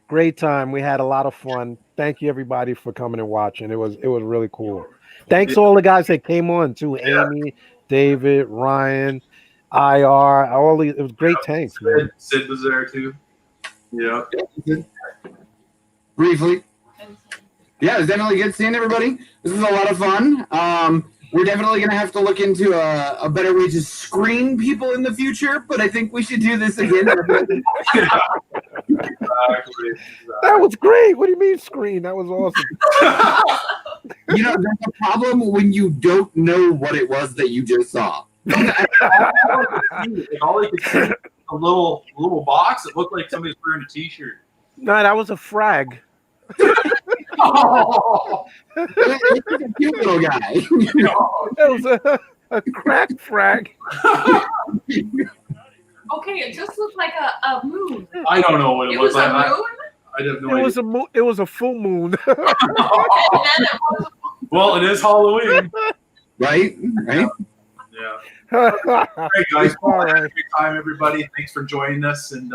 Great time. We had a lot of fun. Thank you everybody for coming and watching. It was really cool. Thanks to all the guys that came on too. Amy, David, Ryan, IR, it was great tanks, man. Sid was there too. Yeah. Briefly. Yeah, it was definitely good seeing everybody. This was a lot of fun. We're definitely going to have to look into a better way to screen people in the future, but I think we should do this again. Exactly. That was great. What do you mean screen? That was awesome. There's a problem when you don't know what it was that you just saw. All I could see was a little box. It looked like somebody was wearing a T-shirt. No, that was a frag. Oh. It's like a cute little guy. It was a crack frag. Okay, it just looked like a moon. I don't know what it was. A moon? I have no idea. It was a full moon. And then it was Well, it is Halloween. Right? Yeah. All right, guys. All right. Have a great time, everybody. Thanks for joining us, and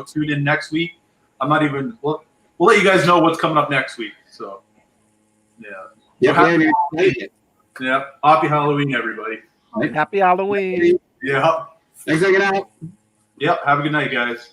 tune in next week. I'm not even. We'll let you guys know what's coming up next week. So, yeah. Yeah. Happy Halloween, everybody. Happy Halloween. Yeah. Thanks for hanging out. Yep. Have a good night, guys.